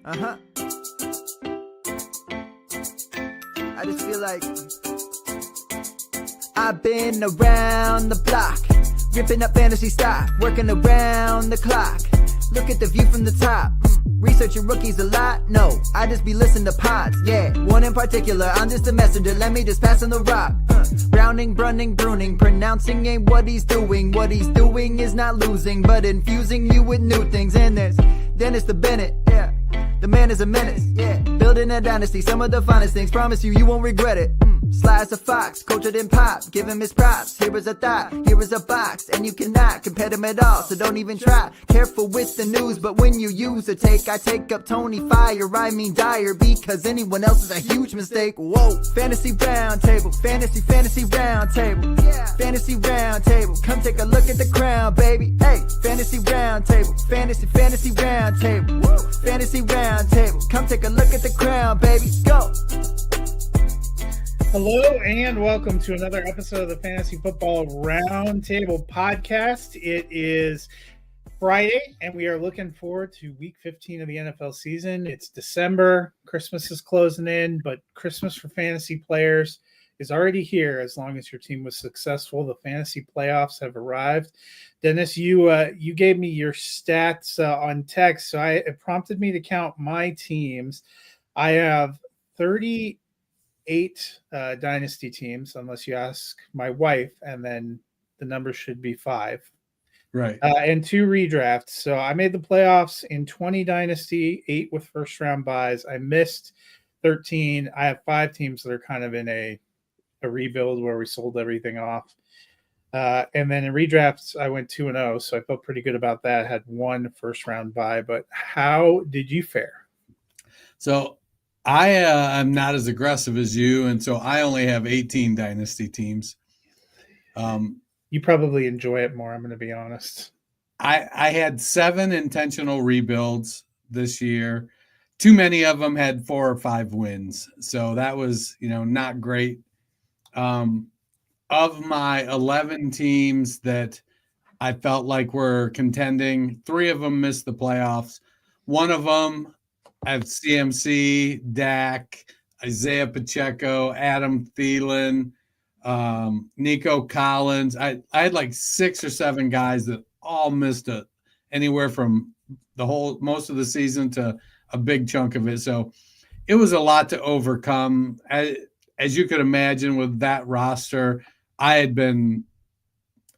Uh-huh. I just feel like I've been around the block, ripping up fantasy stock, working around the clock. Look at the view from the top. Researching rookies a lot? No, I just be listening to pods, yeah. One in particular, I'm just a messenger, let me just pass on the rock. Browning, Brunning, Bruning, pronouncing ain't what he's doing. What he's doing is not losing, but infusing you with new things. And there's Dennis the Bennett, yeah. The man is a menace, yeah. Building a dynasty, some of the finest things. Promise you, you won't regret it. Sly as a fox, cultured in pop. Give him his props. Here is a thought, here is a box, and you cannot compare them at all. So don't even try. Careful with the news, but when you use a take, I take up Tony Fire. I mean Dyer, because anyone else is a huge mistake. Whoa, fantasy round table, fantasy round table, fantasy round table. Come take a look at the crown, baby. Hey, fantasy round table, fantasy round table, fantasy round table. Come take a look at the crown, baby. Go. Hello and welcome to another episode of the Fantasy Football Roundtable Podcast. It is Friday and we are looking forward to week 15 of the NFL season. It's December, Christmas is closing in, but Christmas for fantasy players is already here as long as your team was successful. The fantasy playoffs have arrived. Dennis, you gave me your stats on text, so it prompted me to count my teams. I have 38 dynasty teams, unless you ask my wife, and then the number should be 5. Right. And 2 redrafts. So I made the playoffs in 20 dynasty, 8 with first round buys. I missed 13. I have 5 teams that are kind of in a rebuild where we sold everything off. And then in redrafts, I went 2-0. So I felt pretty good about that. I had 1 first round buy. But how did you fare? So I am not as aggressive as you, and so I only have 18 dynasty teams. You probably enjoy it more, I'm going to be honest. I had 7 intentional rebuilds this year. Too many of them had 4 or 5 wins, so that was, not great. Of my 11 teams that I felt like were contending, 3 of them missed the playoffs. One of them, I have CMC, Dak, Isaiah Pacheco, Adam Thielen, Nico Collins. I had like 6 or 7 guys that all missed anywhere from most of the season to a big chunk of it. So it was a lot to overcome. As you could imagine with that roster, I had been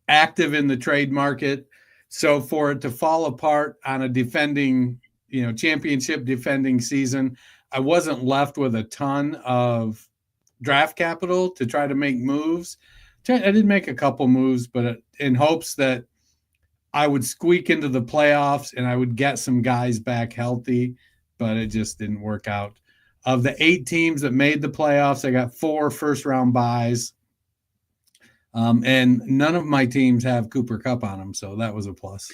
active in the trade market. So for it to fall apart on a defending championship defending season, I wasn't left with a ton of draft capital to try to make moves. I did make a couple moves, but in hopes that I would squeak into the playoffs and I would get some guys back healthy, but it just didn't work out. Of the 8 teams that made the playoffs, I got 4 first-round buys, and none of my teams have Cooper Kupp on them, so that was a plus.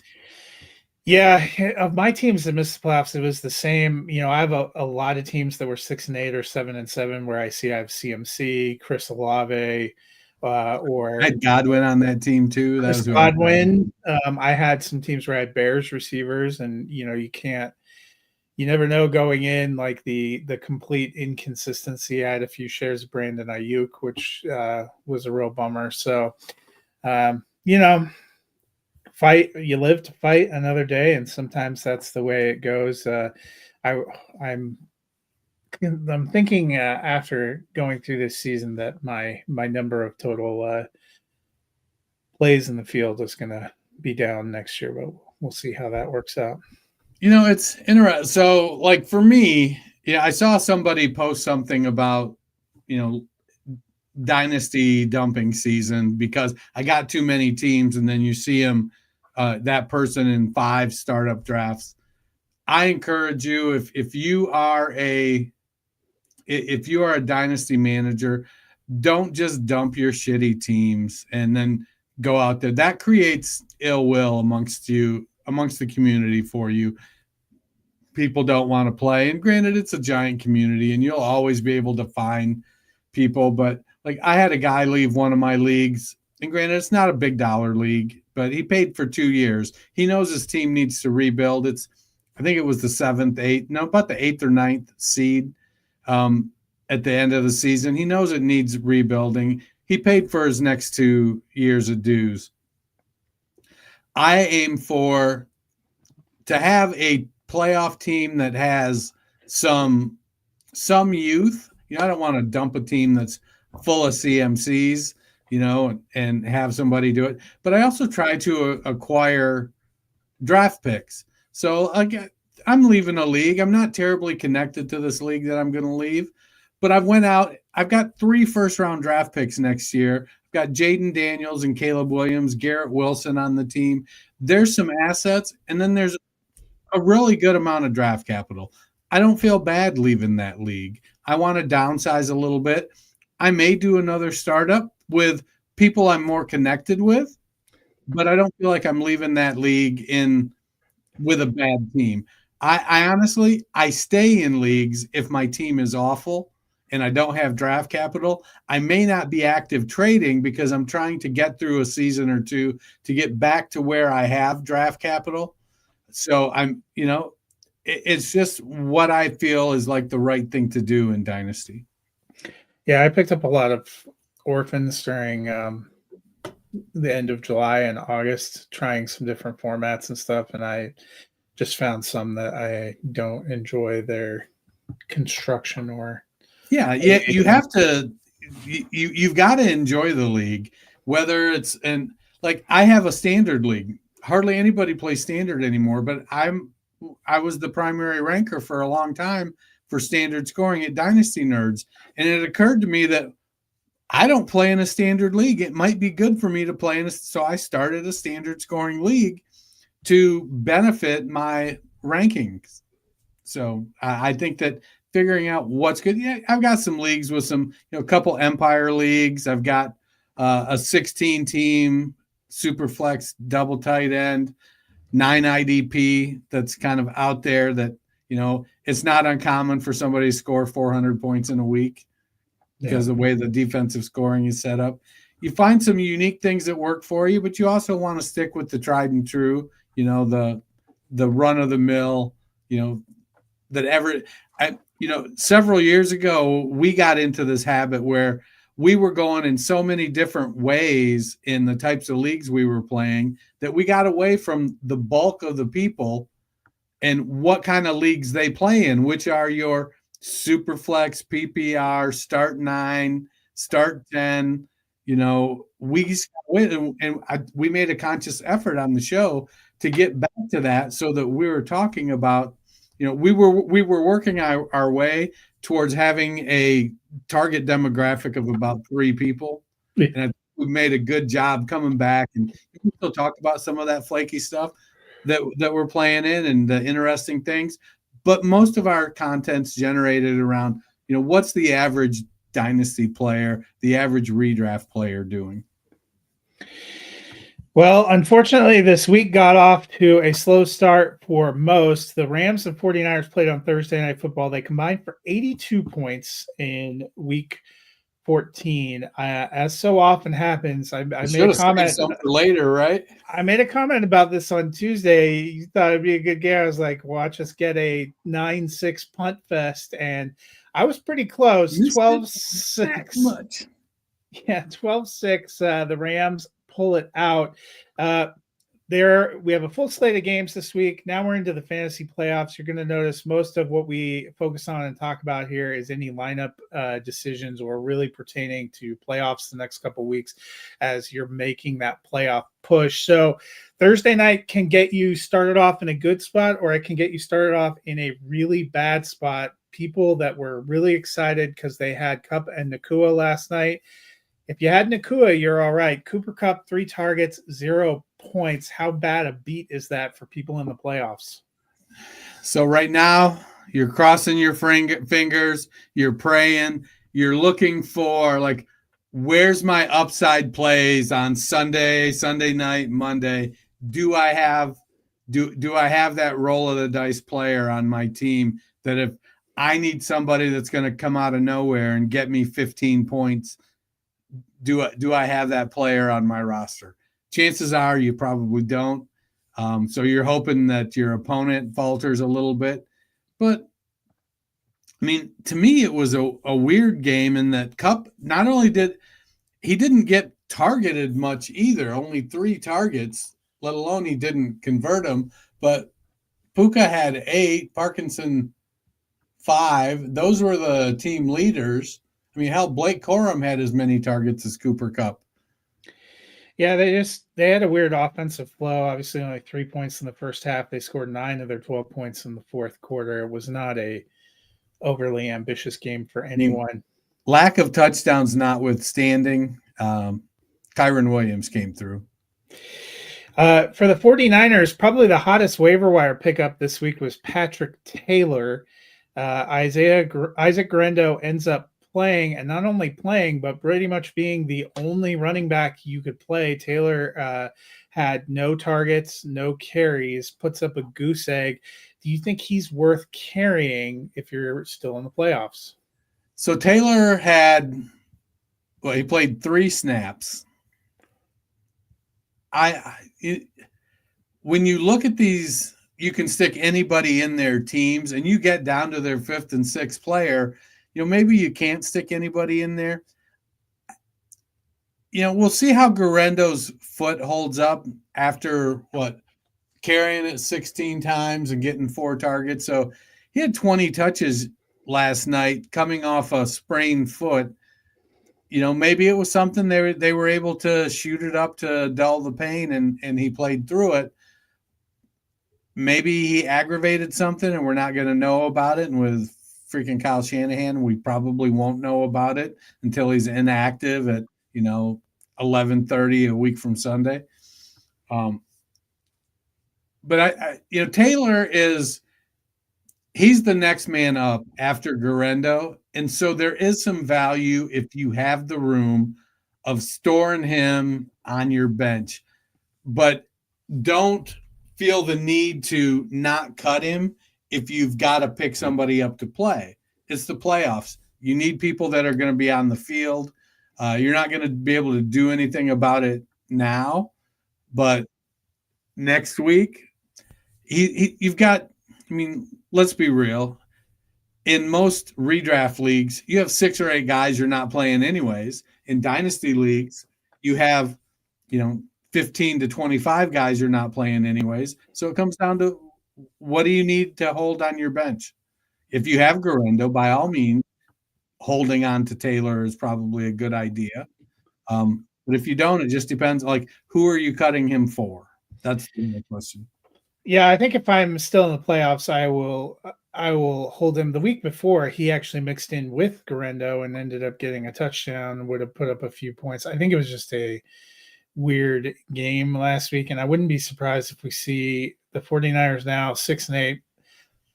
Yeah, of my teams that missed the playoffs, it was the same. I have a lot of teams that were 6-8 or 7-7, where I have CMC, Chris Olave, or I had Godwin on that team too. Chris Godwin. I had some teams where I had Bears receivers, and you never know going in, like the complete inconsistency. I had a few shares of Brandon Ayuk, which was a real bummer. So, fight, you live to fight another day, and sometimes that's the way it goes. I'm thinking after going through this season that my number of total plays in the field is going to be down next year, but we'll see how that works out. It's interesting. So, like for me, I saw somebody post something about, dynasty dumping season because I got too many teams, and then you see them, that person in 5 startup drafts. I encourage you, if you are a dynasty manager, don't just dump your shitty teams and then go out there. That creates ill will amongst the community for you. People don't want to play. And granted, it's a giant community and you'll always be able to find people. But like I had a guy leave one of my leagues, and granted, it's not a big dollar league, but he paid for 2 years. He knows his team needs to rebuild. It's I think it was the 7th, 8th, no, about the 8th or 9th seed at the end of the season. He knows it needs rebuilding. He paid for his next 2 years of dues. I aim to have a playoff team that has some youth. I don't want to dump a team that's full of CMCs, and have somebody do it. But I also try to acquire draft picks. So I'm leaving a league. I'm not terribly connected to this league that I'm going to leave, but I've got 3 first-round draft picks next year. I've got Jaden Daniels and Caleb Williams, Garrett Wilson on the team. There's some assets, and then there's a really good amount of draft capital. I don't feel bad leaving that league. I want to downsize a little bit. I may do another startup with people I'm more connected with, but I don't feel like I'm leaving that league with a bad team. I honestly stay in leagues if my team is awful and I don't have draft capital. I may not be active trading because I'm trying to get through a season or two to get back to where I have draft capital. So it's just what I feel is like the right thing to do in Dynasty. Yeah, I picked up a lot of orphans during the end of July and August, trying some different formats and stuff, and I just found some that I don't enjoy their construction or. Yeah, you have to. You've got to enjoy the league, whether it's I have a standard league. Hardly anybody plays standard anymore, but I was the primary ranker for a long time for standard scoring at Dynasty Nerds. And it occurred to me that I don't play in a standard league. It might be good for me to play so I started a standard scoring league to benefit my rankings. So I think that figuring out what's good. Yeah, I've got some leagues with a couple Empire leagues. I've got a 16-team Superflex double tight end, 9 IDP that's kind of out there that, it's not uncommon for somebody to score 400 points in a week because of the way the defensive scoring is set up. You find some unique things that work for you, but you also want to stick with the tried and true, the run of the mill, several years ago, we got into this habit where we were going in so many different ways in the types of leagues we were playing that we got away from the bulk of the people and what kind of leagues they play in, which are your Superflex, PPR, Start 9, Start 10. We made a conscious effort on the show to get back to that so that we were talking about, we were working our way towards having a target demographic of about 3 people. Yeah. And I think we made a good job coming back, and we still talk about some of that flaky stuff that we're playing in and the interesting things. But most of our content's generated around, what's the average Dynasty player, the average redraft player doing? Well, unfortunately, this week got off to a slow start for most. The Rams and 49ers played on Thursday Night Football. They combined for 82 points in week 14. As so often happens, I made a comment for later, right? I made a comment about this on Tuesday. You thought it'd be a good game. I was like, watch us get a 9-6 punt fest. And I was pretty close. 12-6. Yeah, 12-6. The Rams pull it out. We have a full slate of games this week. Now we're into the fantasy playoffs. You're going to notice most of what we focus on and talk about here is any lineup decisions or really pertaining to playoffs the next couple of weeks as you're making that playoff push. So Thursday night can get you started off in a good spot, or it can get you started off in a really bad spot. People that were really excited because they had Kupp and Nacua last night. If you had Nacua, you're all right. Cooper Kupp, 3 targets, 0 points. How bad a beat is that for people in the playoffs? So right now, you're crossing your fingers, you're praying, you're looking for, where's my upside plays on Sunday night, Monday? Do I have that roll of the dice player on my team that if I need somebody that's going to come out of nowhere and get me 15 points, do I have that player on my roster? Chances are you probably don't. So you're hoping that your opponent falters a little bit. But, I mean, to me, it was a weird game in that Kupp not only didn't get targeted much either, only 3 targets, let alone he didn't convert them. But Puka had 8, Parkinson 5. Those were the team leaders. I mean, hell, Blake Corum had as many targets as Cooper Kupp. Yeah, they had a weird offensive flow. Obviously, only 3 points in the first half. They scored 9 of their 12 points in the fourth quarter. It was not a overly ambitious game for anyone. Lack of touchdowns notwithstanding, Kyren Williams came through. For the 49ers, probably the hottest waiver wire pickup this week was Patrick Taylor. Isaac Guerendo ends up playing, and not only playing, but pretty much being the only running back you could play. Taylor had no targets, no carries, puts up a goose egg. Do you think he's worth carrying if you're still in the playoffs? So Taylor he played 3 snaps. When you look at these, you can stick anybody in their teams, and you get down to their 5th and 6th player. Maybe you can't stick anybody in there. We'll see how Guerendo's foot holds up after carrying it 16 times and getting 4 targets. So he had 20 touches last night coming off a sprained foot. Maybe it was something they were able to shoot it up to dull the pain, and he played through it. Maybe he aggravated something and we're not going to know about it. And with freaking Kyle Shanahan, we probably won't know about it until he's inactive at 11:30 a week from Sunday. But Taylor he's the next man up after Guerendo. And so there is some value if you have the room of storing him on your bench, but don't feel the need to not cut him if you've got to pick somebody up to play. It's the playoffs. You need people that are going to be on the field. You're not going to be able to do anything about it now, but next week, you've got, let's be real. In most redraft leagues, you have 6 or 8 guys you're not playing anyways. In dynasty leagues, you have, 15 to 25 guys you're not playing anyways. So it comes down to, what do you need to hold on your bench? If you have Guerendo, by all means, holding on to Taylor is probably a good idea. But if you don't, it just depends. Who are you cutting him for? That's the question. Yeah, I think if I'm still in the playoffs, I will hold him. The week before, he actually mixed in with Guerendo and ended up getting a touchdown and would have put up a few points. I think it was just a weird game last week, and I wouldn't be surprised if we see the 49ers now 6-8.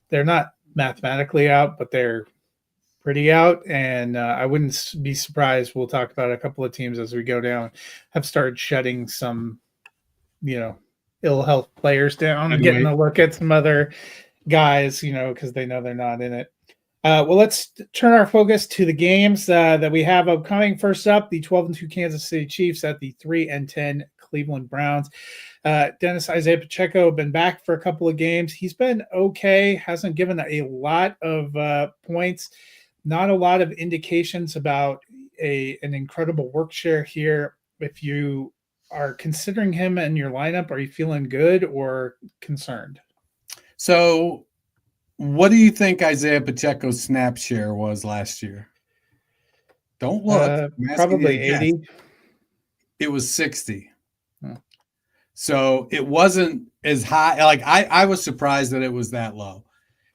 They're not mathematically out, but they're pretty out, and I wouldn't be surprised. We'll talk about a couple of teams as we go down have started shutting some, ill health players down and getting a look at some other guys, because they know they're not in it. Well, let's turn our focus to the games that we have upcoming. First up, the 12-2 Kansas City Chiefs at the 3-10 Cleveland Browns. Dennis Isaiah Pacheco been back for a couple of games. He's been okay, hasn't given a lot of points, not a lot of indications about an incredible work share here. If you are considering him in your lineup, are you feeling good or concerned? So what do you think Isaiah Pacheco's snap share was last year? Don't look. Probably 80. It was 60. Hmm. So it wasn't as high. I was surprised that it was that low.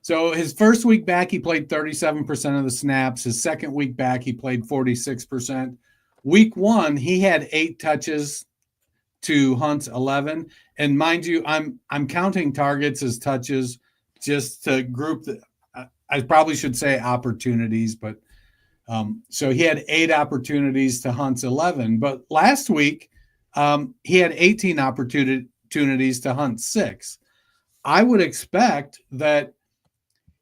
So his first week back, he played 37% of the snaps. His second week back, he played 46%. Week 1, he had 8 touches to Hunt's 11. And mind you, I'm counting targets as touches just to group I probably should say opportunities, but so he had 8 opportunities to Hunt's 11. But last week, he had 18 opportunities to Hunt's 6. I would expect that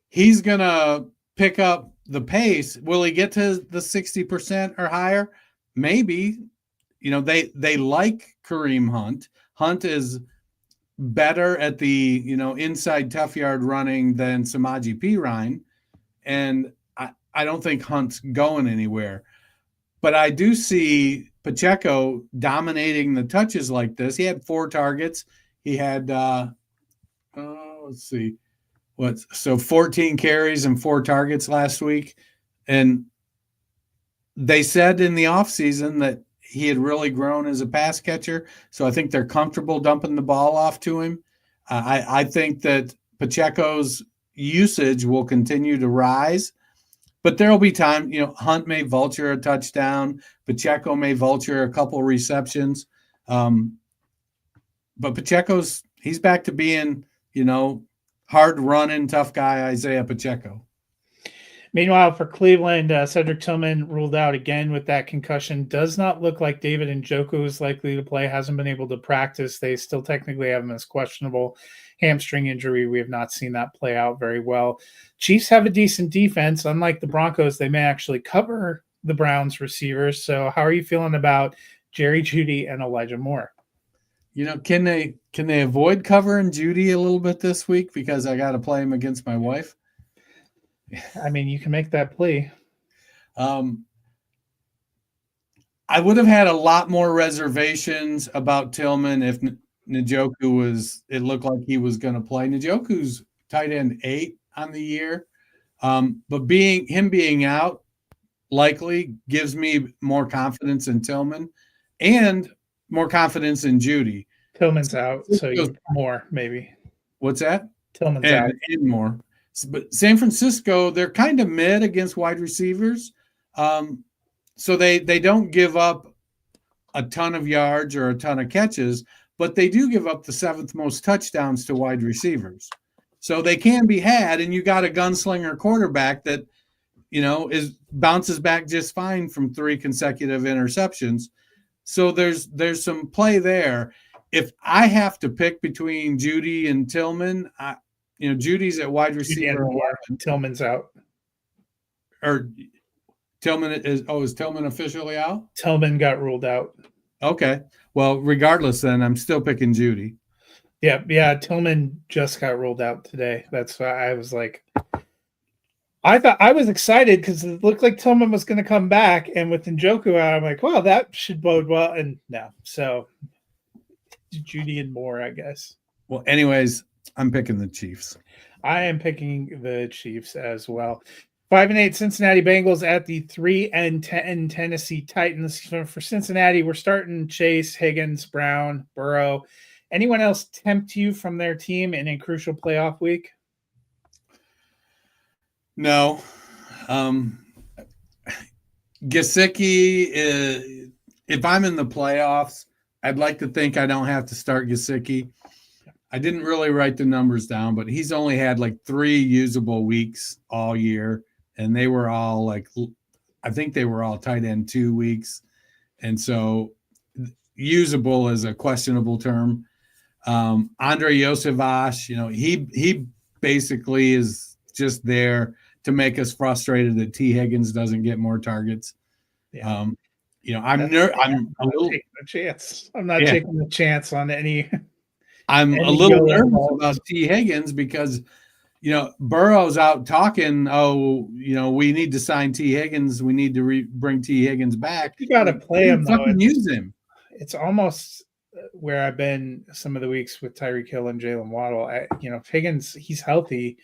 he's going to pick up the pace. Will he get to the 60% or higher? Maybe. They like Kareem Hunt. Hunt has better at the, inside tough yard running than Samaje Perine. And I don't think Hunt's going anywhere. But I do see Pacheco dominating the touches like this. He had 4 targets. He had, 14 carries and 4 targets last week. And they said in the offseason that he had really grown as a pass catcher. So I think they're comfortable dumping the ball off to him. I think that Pacheco's usage will continue to rise. But there will be time, Hunt may vulture a touchdown. Pacheco may vulture a couple receptions. But Pacheco's, he's back to being, hard running, tough guy, Isaiah Pacheco. Meanwhile, for Cleveland, Cedric Tillman ruled out again with that concussion. Does not look like David Njoku is likely to play. Hasn't been able to practice. They still technically have him as questionable. Hamstring injury. We have not seen that play out very well. Chiefs have a decent defense. Unlike the Broncos, they may actually cover the Browns receivers. So how are you feeling about Jerry Jeudy and Elijah Moore? Can they avoid covering Jeudy a little bit this week because I got to play him against my wife? I mean, you can make that plea. I would have had a lot more reservations about Tillman if Njoku it looked like he was going to play. Njoku's tight end 8 on the year. But him being out likely gives me more confidence in Tillman and more confidence in Jeudy. Tillman's out, so more maybe. What's that? Tillman's out. And more. But San Francisco, they're kind of mid against wide receivers. So they don't give up a ton of yards or a ton of catches, but they do give up the 7th most touchdowns to wide receivers. So they can be had, and you got a gunslinger quarterback that, bounces back just fine from 3 consecutive interceptions. So there's some play there. If I have to pick between Jeudy and Tillman, Judy's at wide receiver. Tillman's out. Or Tillman is Tillman officially out? Tillman got ruled out. Okay. Well, regardless then, I'm still picking Jeudy. Yeah, Tillman just got ruled out today. That's why I was like, I thought I was excited because it looked like Tillman was going to come back, and with Njoku out, I'm like, well, that should bode well. And no, so Jeudy and Moore, I guess. Well, anyways, I'm picking the Chiefs. I am picking the Chiefs as well. 5-8 Cincinnati Bengals at the 3-10 Tennessee Titans. For Cincinnati, we're starting Chase, Higgins, Brown, Burrow. Anyone else tempt you from their team in a crucial playoff week? No. Gesicki, if I'm in the playoffs, I'd like to think I don't have to start Gesicki. I didn't really write the numbers down, but he's only had like 3 usable weeks all year. And they were all I think they were all tight end 2 weeks. And so usable is a questionable term. Andre Iosivas, he basically is just there to make us frustrated that T. Higgins doesn't get more targets. Yeah. I'm a little taking a chance. I'm not taking a chance on any. I'm a little nervous about T. Higgins because, Burrow's out talking, we need to sign T. Higgins. We need to bring T. Higgins back. You got to play him, though. Use him. It's almost where I've been some of the weeks with Tyreek Hill and Jalen Waddle. If Higgins, he's healthy.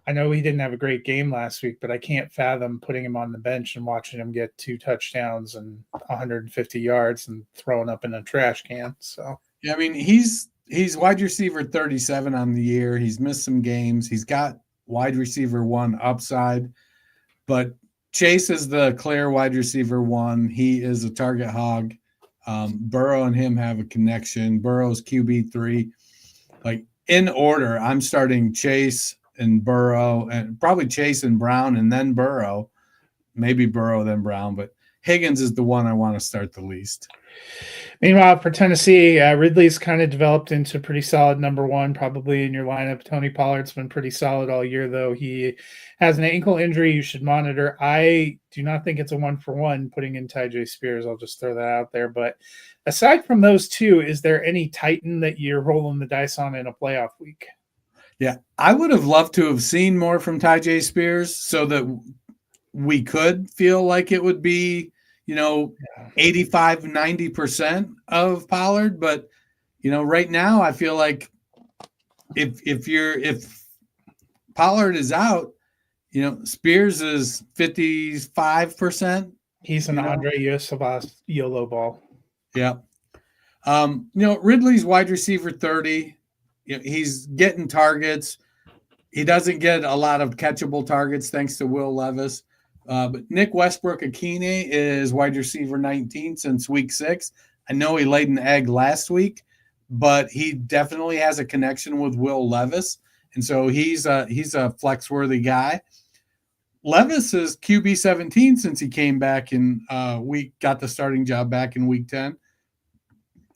I know he didn't have a great game last week, but I can't fathom putting him on the bench and watching him get 2 touchdowns and 150 yards and throwing up in a trash can. So yeah, I mean, he's wide receiver 37 on the year. He's missed some games. He's got wide receiver 1 upside, but Chase is the clear wide receiver 1. He is a target hog. Burrow and him have a connection. Burrow's QB3. Like in order, I'm starting Chase and Burrow, and probably Chase and Brown, and then Burrow. Maybe Burrow, then Brown. But Higgins is the one I want to start the least. Meanwhile, for Tennessee, Ridley's kind of developed into pretty solid number one, probably in your lineup. Tony Pollard's been pretty solid all year, though. He has an ankle injury you should monitor. I do not think it's a 1-for-1 putting in Tyjae Spears. I'll just throw that out there. But aside from those two, is there any Titan that you're rolling the dice on in a playoff week? Yeah, I would have loved to have seen more from Tyjae Spears so that we could feel like it would be, 85, 90% of Pollard. But, right now I feel like if Pollard is out, Spears is 55%. He's an Andre Iosivas YOLO ball. Yeah. Ridley's wide receiver 30. He's getting targets. He doesn't get a lot of catchable targets thanks to Will Levis. But Nick Westbrook-Akine is wide receiver 19 since week 6. I know he laid an egg last week, but he definitely has a connection with Will Levis. And so he's a flex-worthy guy. Levis is QB 17 since he came back in got the starting job back in week 10.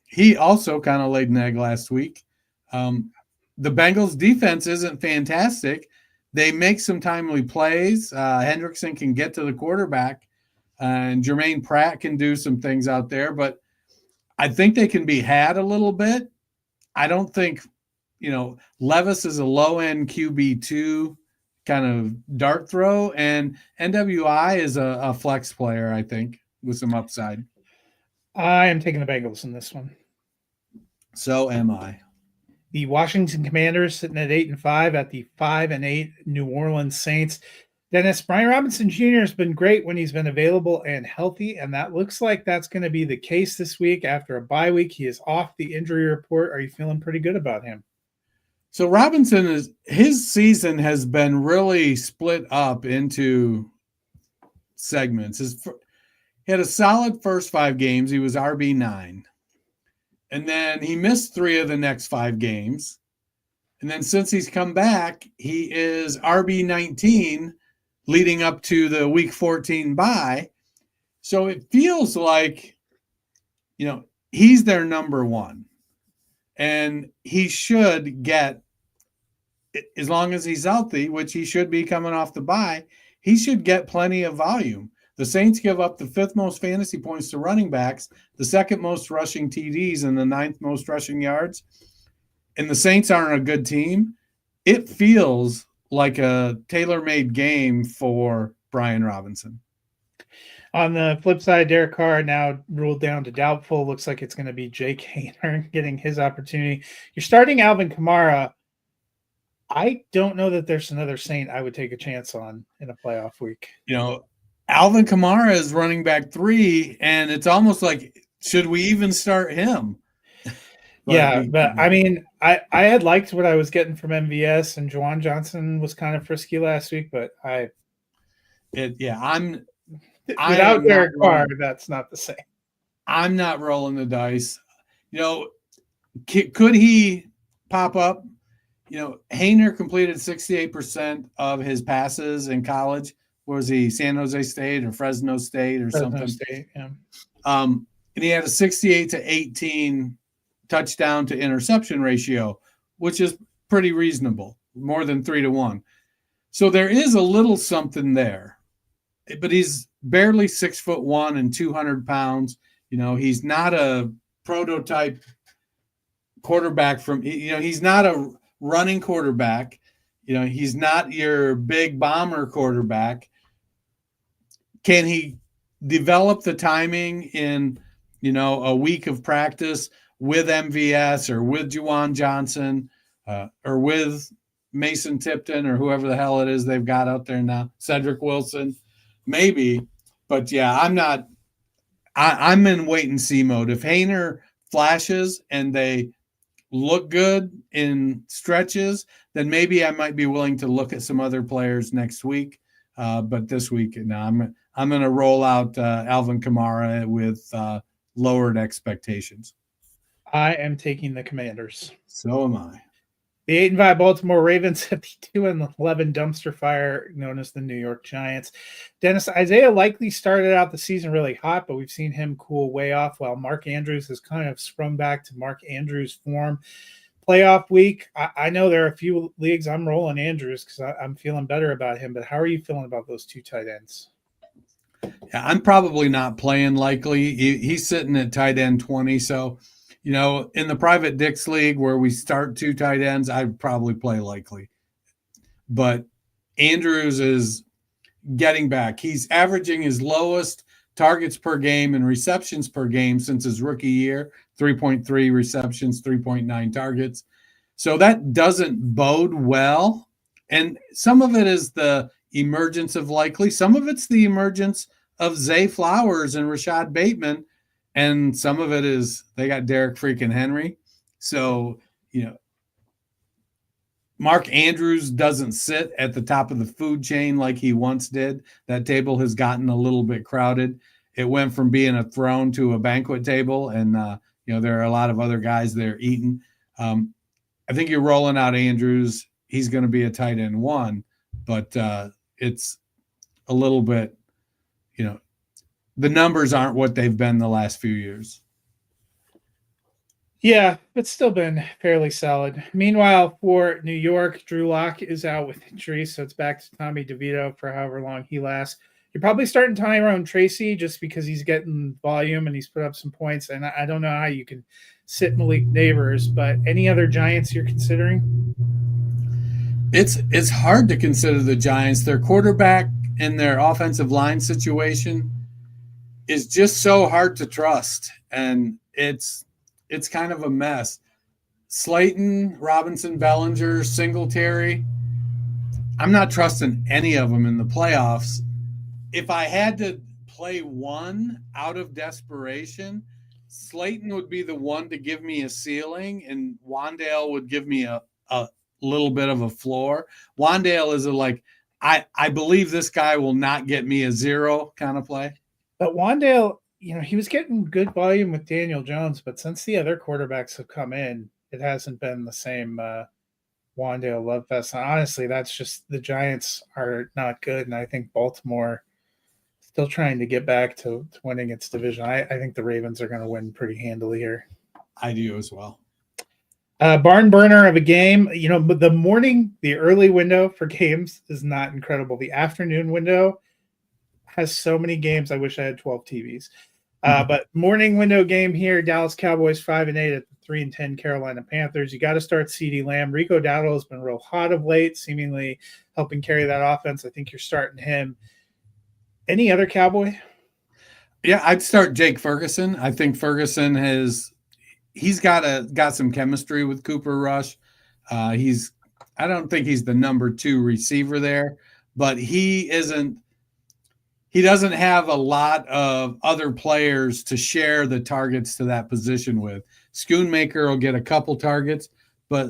He also kind of laid an egg last week. The Bengals defense isn't fantastic. They make some timely plays. Hendrickson can get to the quarterback, and Jermaine Pratt can do some things out there, but I think they can be had a little bit. I don't think, Levis is a low-end QB2 kind of dart throw, and NWI is a flex player, I think, with some upside. I am taking the Bengals in this one. So am I. The Washington Commanders sitting at 8-5 at the 5-8 New Orleans Saints. Dennis, Brian Robinson Jr. has been great when he's been available and healthy, and that looks like that's going to be the case this week. After a bye week, he is off the injury report. Are you feeling pretty good about him? So Robinson his season has been really split up into segments. He had a solid first 5 games. He was RB9. And then he missed 3 of the next 5 games. And then since he's come back, he is RB19 leading up to the week 14 bye. So it feels like, he's their number one. And he should get, as long as he's healthy, which he should be coming off the bye, he should get plenty of volume. The Saints give up the 5th most fantasy points to running backs, the 2nd most rushing TDs, and the 9th most rushing yards. And the Saints aren't a good team. It feels like a tailor-made game for Brian Robinson. On the flip side, Derek Carr now ruled down to doubtful. Looks like it's going to be Jake Haener getting his opportunity. You're starting Alvin Kamara. I don't know that there's another Saint I would take a chance on in a playoff week. Alvin Kamara is running back 3, and it's almost like, should we even start him? But I mean, I had liked what I was getting from MVS, and Juwan Johnson was kind of frisky last week, but I'm without Derek Carr, that's not the same. I'm not rolling the dice. Could he pop up? Haener completed 68% of his passes in college. Was he San Jose State or Fresno State or something? State, yeah. And he had a 68-18 touchdown to interception ratio, which is pretty reasonable, more than 3-1. So there is a little something there, but he's barely 6'1" and 200 pounds. He's not a prototype quarterback he's not a running quarterback. He's not your big bomber quarterback. Can he develop the timing in, a week of practice with MVS or with Juwan Johnson or with Mason Tipton or whoever the hell it is they've got out there now, Cedric Wilson, maybe. But yeah, I'm in wait and see mode. If Haener flashes and they look good in stretches, then maybe I might be willing to look at some other players next week. But this week, no, I'm going to roll out Alvin Kamara with lowered expectations. I am taking the Commanders. So am I. The 8-5 Baltimore Ravens at the 2-11 dumpster fire known as the New York Giants. Dennis, Isaiah likely started out the season really hot, but we've seen him cool way off while Mark Andrews has kind of sprung back to Mark Andrews form. Playoff week, I know there are a few leagues I'm rolling Andrews because I'm feeling better about him, but how are you feeling about those two tight ends? Yeah, I'm probably not playing likely. He's sitting at tight end 20, so in the private Dix league where we start two tight ends, I'd probably play likely. But Andrews is getting back. He's averaging his lowest targets per game and receptions per game since his rookie year, 3.3 receptions, 3.9 targets. So that doesn't bode well. And some of it is the emergence of likely. Some of it's the emergence of Zay Flowers and Rashad Bateman. And some of it is they got Derek freaking Henry. So, Mark Andrews doesn't sit at the top of the food chain like he once did. That table has gotten a little bit crowded. It went from being a throne to a banquet table. And, there are a lot of other guys there eating. I think you're rolling out Andrews. He's going to be a tight end 1, but it's a little bit, the numbers aren't what they've been the last few years. Yeah, it's still been fairly solid. Meanwhile, for New York, Drew Lock is out with injury, so it's back to Tommy DeVito for however long he lasts. You're probably starting Tyrone Tracy just because he's getting volume and he's put up some points, and I don't know how you can sit Malik Neighbors, but any other Giants you're considering? It's hard to consider the Giants. Their quarterback and their offensive line situation is just so hard to trust, and it's kind of a mess. Slayton, Robinson, Bellinger, Singletary, I'm not trusting any of them in the playoffs. If I had to play one out of desperation, Slayton would be the one to give me a ceiling, and Wan'Dale would give me a little bit of a floor. Wan'Dale is I believe this guy will not get me a 0 kind of play. But Wan'Dale, he was getting good volume with Daniel Jones, but since the other quarterbacks have come in, it hasn't been the same Wan'Dale love fest. And honestly, that's just the Giants are not good, and I think Baltimore still trying to get back to winning its division. I think the Ravens are going to win pretty handily here. I do as well. Barn burner of a game. But the early window for games is not incredible. The afternoon window has so many games. I wish I had 12 TVs. But morning window game here, Dallas Cowboys 5-8 at the 3-10 Carolina Panthers. You got to start CeeDee Lamb. Rico Dowdle has been real hot of late, seemingly helping carry that offense. I think you're starting him. Any other Cowboy? Yeah, I'd start Jake Ferguson. I think Ferguson he's got some chemistry with Cooper Rush. I don't think he's the number 2 receiver there, but he doesn't have a lot of other players to share the targets to that position with. Schoonmaker will get a couple targets, but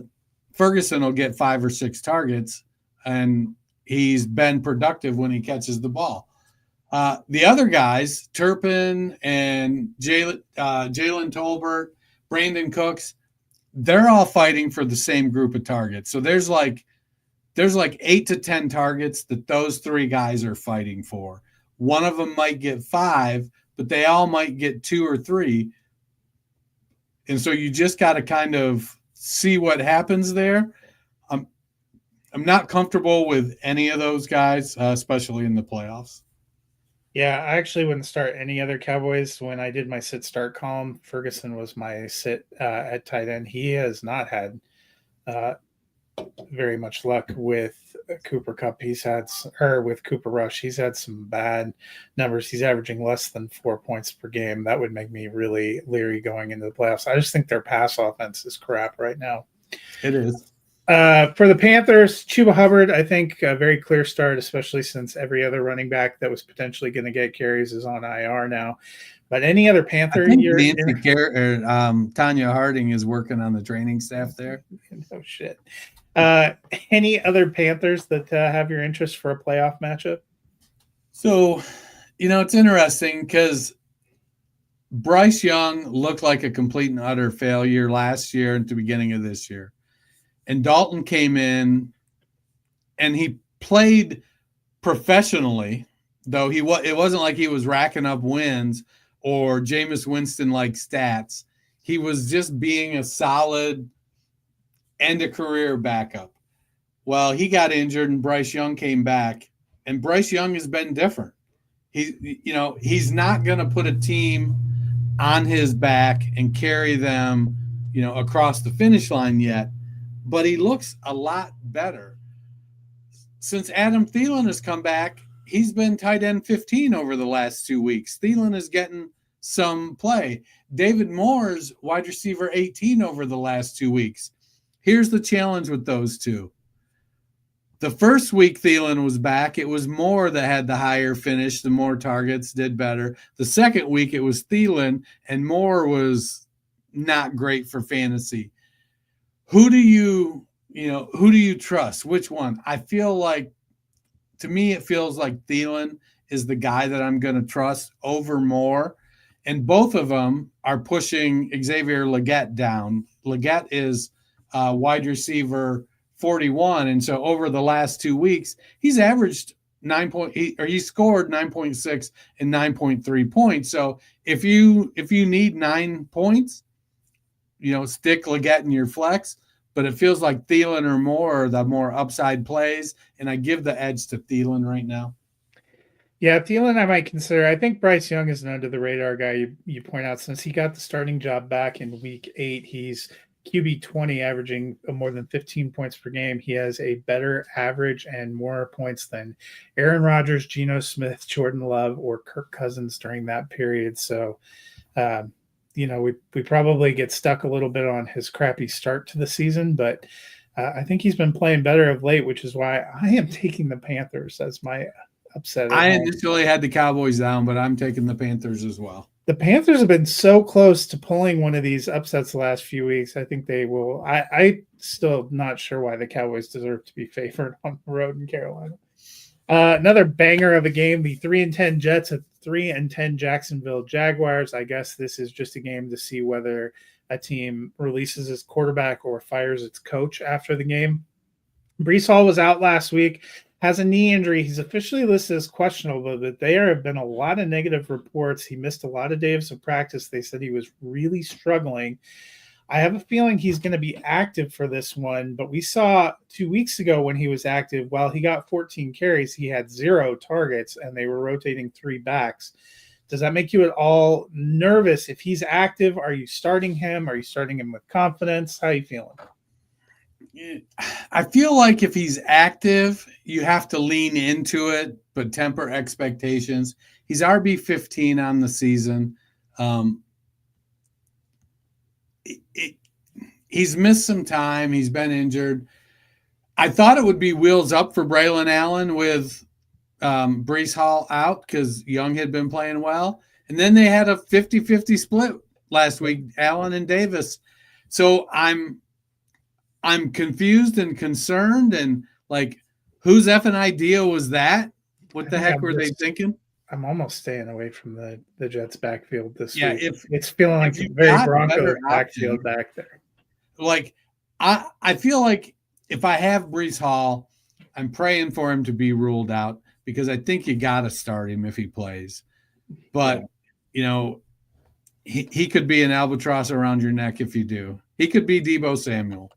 Ferguson will get 5 or 6 targets, and he's been productive when he catches the ball. The other guys, Turpin and Jalen Tolbert, Brandon Cooks, they're all fighting for the same group of targets. So there's like 8 to 10 targets that those 3 guys are fighting for. One of them might get 5, but they all might get 2 or 3. And so you just got to kind of see what happens there. I'm not comfortable with any of those guys, especially in the playoffs. Yeah, I actually wouldn't start any other Cowboys. When I did my sit-start column, Ferguson was my sit at tight end. He has not had very much luck with Cooper Kupp. With Cooper Rush. He's had some bad numbers. He's averaging less than 4 points per game. That would make me really leery going into the playoffs. I just think their pass offense is crap right now. It is. For the Panthers, Chuba Hubbard, I think a very clear start, especially since every other running back that was potentially going to get carries is on IR now. But any other Panther? Tanya Harding is working on the training staff there. No shit. Any other Panthers that have your interest for a playoff matchup? So, it's interesting because Bryce Young looked like a complete and utter failure last year and at the beginning of this year. and Dalton came in and he played professionally, though it wasn't like he was racking up wins or Jameis Winston like stats. He was just being a solid end of career backup. Well, he got injured and Bryce Young came back, and Bryce Young has been different. He's not going to put a team on his back and carry them, across the finish line yet, but he looks a lot better. Since Adam Thielen has come back, he's been tight end 15 over the last 2 weeks. Thielen is getting some play. David Moore's wide receiver 18 over the last 2 weeks. Here's the challenge with those two. The first week Thielen was back, it was Moore that had the higher finish, the more targets, did better. The second week it was Thielen, and Moore was not great for fantasy. Who do you trust? Which one? I feel like, to me, it feels like Thielen is the guy that I'm going to trust over Moore. And both of them are pushing Xavier Legette down. Legette is wide receiver 41. And so over the last 2 weeks, he's averaged 9.8, or he scored 9.6 and 9.3 points. So if you need 9 points, stick Legette in your flex. But it feels like Thielen or Moore are the more upside plays, and I give the edge to Thielen right now. Yeah, Thielen I might consider. I think Bryce Young is an under-the-radar guy you point out. Since he got the starting job back in Week 8, he's QB 20, averaging more than 15 points per game. He has a better average and more points than Aaron Rodgers, Geno Smith, Jordan Love, or Kirk Cousins during that period. So, we probably get stuck a little bit on his crappy start to the season, but I think he's been playing better of late, which is why I am taking the Panthers as my upset. I initially had the Cowboys down, but I'm taking the Panthers as well. The Panthers have been so close to pulling one of these upsets the last few weeks. I think they will. I still not sure why the Cowboys deserve to be favored on the road in Carolina. Another banger of a game, the 3-10 Jets at 3-10 Jacksonville Jaguars. I guess this is just a game to see whether a team releases its quarterback or fires its coach after the game. Breece Hall was out last week, has a knee injury. He's officially listed as questionable, but there have been a lot of negative reports. He missed a lot of days of practice. They said he was really struggling. I have a feeling he's going to be active for this one, but we saw 2 weeks ago when he was active, while he got 14 carries, he had 0 targets, and they were rotating 3 backs. Does that make you at all nervous? If he's active, are you starting him? Are you starting him with confidence? How are you feeling? I feel like if he's active, you have to lean into it, but temper expectations. He's RB 15 on the season. He's missed some time. He's been injured. I thought it would be wheels up for Braylon Allen with Breece Hall out because Young had been playing well. And then they had a 50-50 split last week, Allen and Davis. So I'm confused and concerned, and like, whose effing idea was that? What the heck were they thinking? I'm almost staying away from the Jets backfield this week. If it's feeling like a very Broncos backfield back there. Like, I feel like if I have Breece Hall, I'm praying for him to be ruled out because I think you got to start him if he plays. But, he could be an albatross around your neck if you do. He could be Deebo Samuel.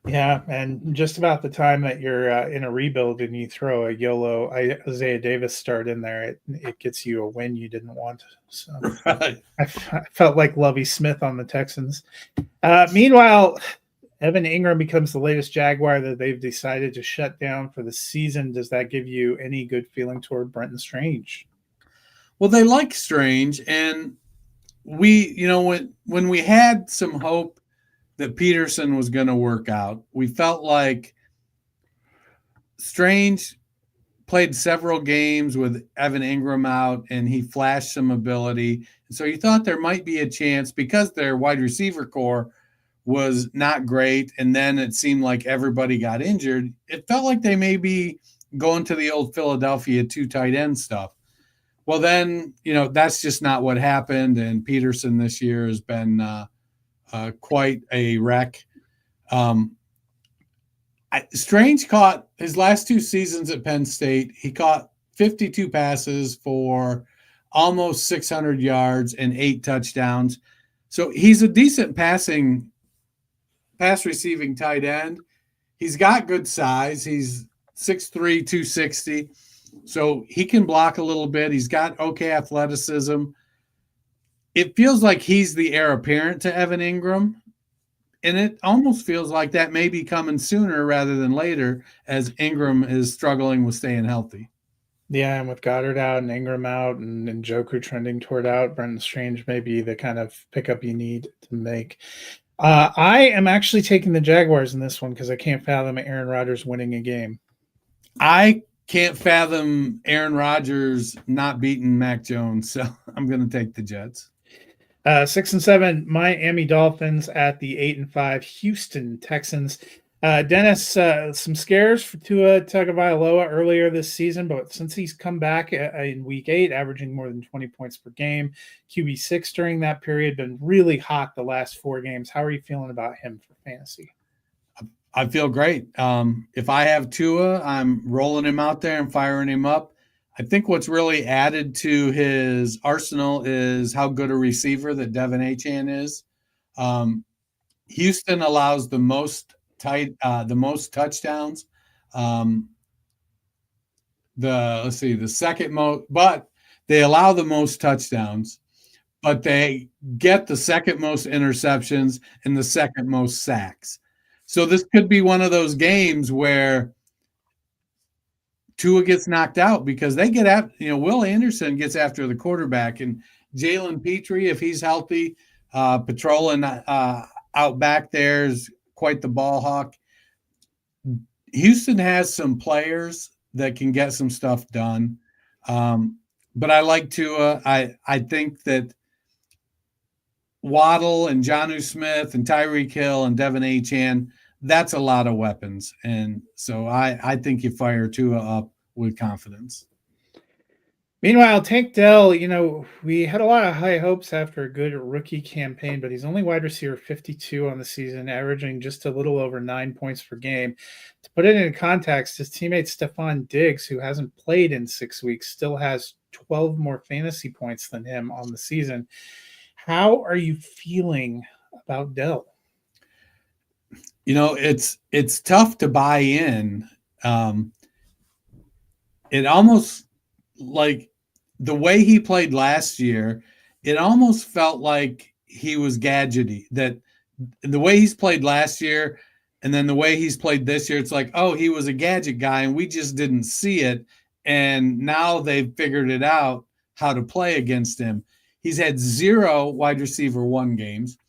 Yeah, and just about the time that you're in a rebuild and you throw a YOLO Isaiah Davis start in there, it gets you a win you didn't want. So right. I felt like Lovie Smith on the Texans. Meanwhile, Evan Ingram becomes the latest Jaguar that they've decided to shut down for the season. Does that give you any good feeling toward Brenton Strange? Well, they like Strange, and we, when we had some hope that Peterson was going to work out, we felt like Strange played several games with Evan Ingram out, and he flashed some ability. And so you thought there might be a chance because their wide receiver core was not great, and then it seemed like everybody got injured. It felt like they may be going to the old Philadelphia 2 tight end stuff. Well, then, that's just not what happened, and Peterson this year has been quite a wreck. Strange caught his last 2 seasons at Penn State. He caught 52 passes for almost 600 yards and 8 touchdowns. So he's a decent pass receiving tight end. He's got good size. He's 6'3", 260. So he can block a little bit. He's got okay athleticism. It feels like he's the heir apparent to Evan Ingram. And it almost feels like that may be coming sooner rather than later as Ingram is struggling with staying healthy. Yeah, and with Goddard out and Ingram out and Njoku trending toward out, Brenton Strange may be the kind of pickup you need to make. I am actually taking the Jaguars in this one because I can't fathom Aaron Rodgers winning a game. I can't fathom Aaron Rodgers not beating Mac Jones, so I'm going to take the Jets. 6-7 Miami Dolphins at the 8-5 Houston Texans. Dennis, some scares for Tua Tagovailoa earlier this season, but since he's come back in week 8, averaging more than 20 points per game, QB6 during that period, been really hot the last 4 games. How are you feeling about him for fantasy? I feel great. If I have Tua, I'm rolling him out there and firing him up. I think what's really added to his arsenal is how good a receiver that Devin Achane is. Houston allows the most touchdowns. The second most, but they allow the most touchdowns, but they get the second most interceptions and the second most sacks. So this could be one of those games where Tua gets knocked out because they get at, Will Anderson gets after the quarterback, and Jalen Petrie, if he's healthy, patrolling out back there is quite the ball hawk. Houston has some players that can get some stuff done. But I like Tua. I think that Waddle and Jonnu Smith and Tyreek Hill and Devin Achane, that's a lot of weapons. And so I think you fire Tua up with confidence. Meanwhile, Tank Dell, we had a lot of high hopes after a good rookie campaign, but he's only wide receiver 52 on the season, averaging just a little over 9 points per game. To put it in context, his teammate Stephon Diggs, who hasn't played in 6 weeks, still has 12 more fantasy points than him on the season. How are you feeling about Dell? It's tough to buy in. It almost like the way he played last year, it almost felt like he was gadgety. That the way he's played last year and then the way he's played this year, it's like, oh, he was a gadget guy and we just didn't see it. And now they've figured it out how to play against him. He's had 0 wide receiver 1 games,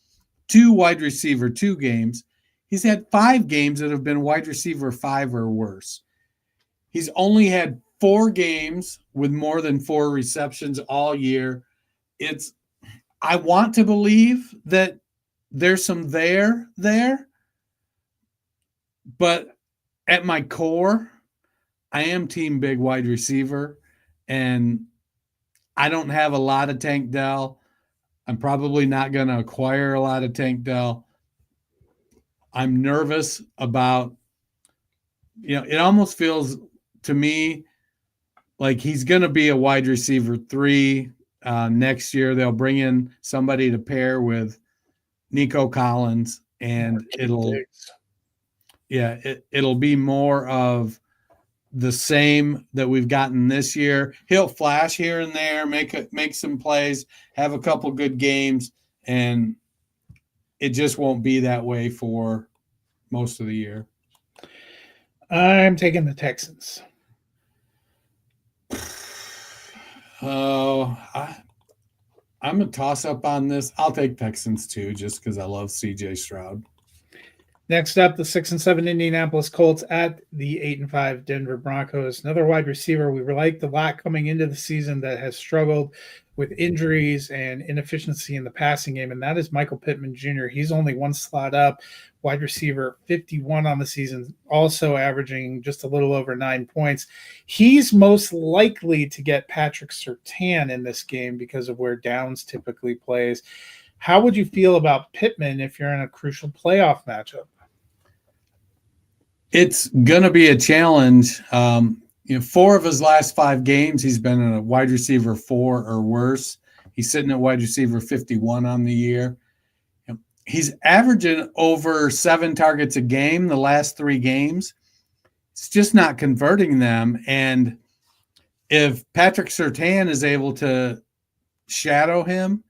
2 wide receiver 2 games. He's had 5 games that have been wide receiver 5 or worse. He's only had 4 games with more than 4 receptions all year. I want to believe that there's some there, but at my core, I am team big wide receiver, and I don't have a lot of Tank Dell. I'm probably not going to acquire a lot of Tank Dell. I'm nervous about, it almost feels to me like he's going to be a wide receiver 3 next year. They'll bring in somebody to pair with Nico Collins, and it'll be more of the same that we've gotten this year. He'll flash here and there, make some plays, have a couple good games, and it just won't be that way for most of the year. I'm taking the Texans. Oh, I'm a toss-up on this. I'll take Texans too, just because I love C.J. Stroud. Next up, the 6-7 Indianapolis Colts at the 8-5 Denver Broncos. Another wide receiver we liked a lot coming into the season that has struggled with injuries and inefficiency in the passing game, and that is Michael Pittman Jr. He's only 1 slot up, wide receiver 51 on the season, also averaging just a little over 9 points. He's most likely to get Patrick Surtain in this game because of where Downs typically plays. How would you feel about Pittman if you're in a crucial playoff matchup? It's going to be a challenge. 4 of his last 5 games, he's been a wide receiver 4 or worse. He's sitting at wide receiver 51 on the year. He's averaging over 7 targets a game the last 3 games. It's just not converting them. And if Patrick Surtain is able to shadow him,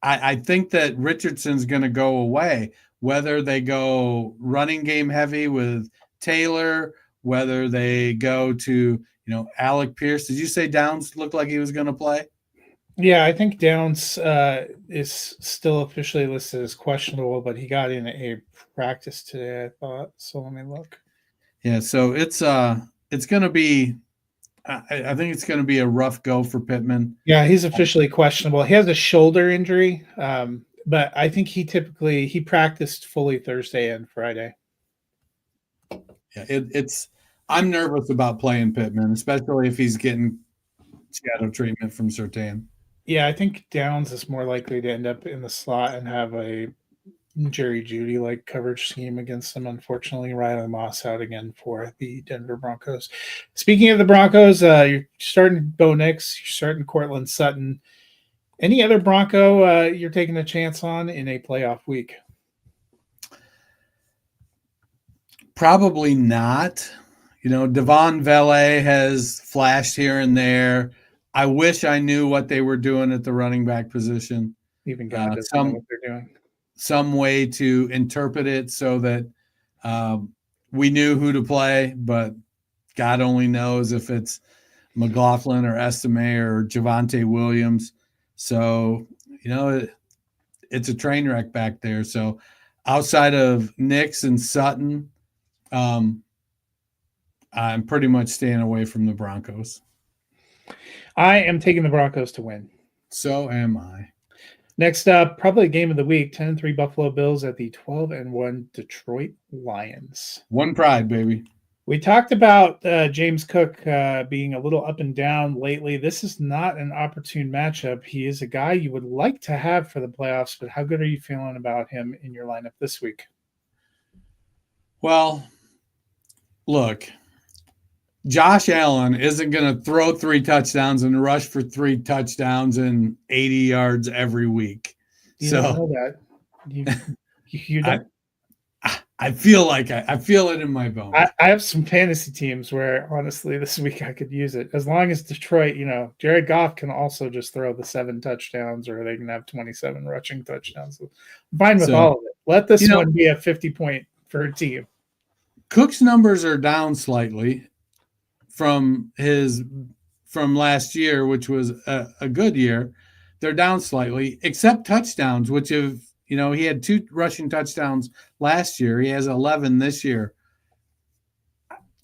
I think that Richardson's going to go away. Whether they go running game heavy with Taylor, whether they go to, Alec Pierce. Did you say Downs looked like he was going to play? Yeah, I think Downs is still officially listed as questionable, but he got in a practice today, I thought. So let me look. Yeah, so it's going to be I think it's going to be a rough go for Pittman. Yeah, he's officially questionable. He has a shoulder injury, but I think he practiced fully Thursday and Friday. Yeah, I'm nervous about playing Pittman, especially if he's getting shadow treatment from Surtain. Yeah, I think Downs is more likely to end up in the slot and have a Jerry Jeudy like coverage scheme against them. Unfortunately, Riley Moss out again for the Denver Broncos. Speaking of the Broncos, you're starting Bo Nix, you're starting Cortland Sutton. Any other Bronco you're taking a chance on in a playoff week? Probably not. Devon Vele has flashed here and there. I wish I knew what they were doing at the running back position. Even God doesn't know what they're doing. Some way to interpret it so that we knew who to play, but God only knows if it's McLaughlin or Estime or Javonte Williams. So, it's a train wreck back there. So outside of Nix and Sutton, I'm pretty much staying away from the Broncos. I am taking the Broncos to win. So am I. Next up, probably game of the week, 10-3 Buffalo Bills at the 12-1 Detroit Lions. One pride, baby. We talked about James Cook being a little up and down lately. This is not an opportune matchup. He is a guy you would like to have for the playoffs, but how good are you feeling about him in your lineup this week? Well, look, Josh Allen isn't going to throw 3 touchdowns and rush for 3 touchdowns and 80 yards every week. You don't know that. You don't. I feel like I feel it in my bones. I have some fantasy teams where, honestly, this week I could use it. As long as Detroit, Jared Goff can also just throw the 7 touchdowns, or they can have 27 rushing touchdowns. I'm fine with all of it. Let this one be a 50-point for a team. Cook's numbers are down slightly from last year, which was a good year. They're down slightly, except touchdowns, which he had 2 rushing touchdowns last year. He has 11 this year.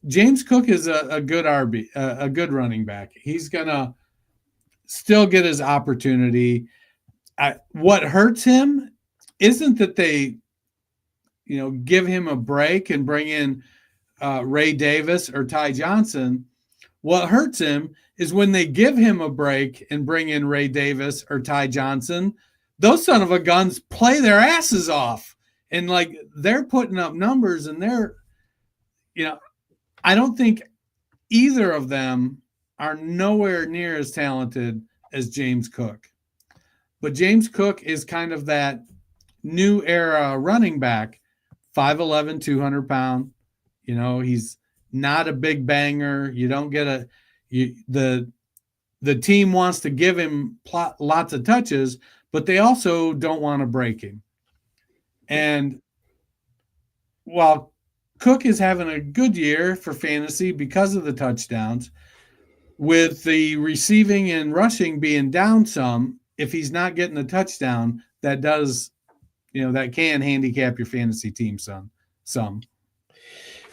James Cook is a good a good running back. He's gonna still get his opportunity. What hurts him isn't that they, give him a break and bring in Ray Davis or Ty Johnson. What hurts him is when they give him a break and bring in Ray Davis or Ty Johnson, those son of a guns play their asses off. And they're putting up numbers, and they're, I don't think either of them are nowhere near as talented as James Cook. But James Cook is kind of that new era running back, 5'11", 200 pound. He's not a big banger. You don't get the team wants to give him lots of touches, but they also don't want to break him. And while Cook is having a good year for fantasy because of the touchdowns, with the receiving and rushing being down some, if he's not getting a touchdown, that does, that can handicap your fantasy team some.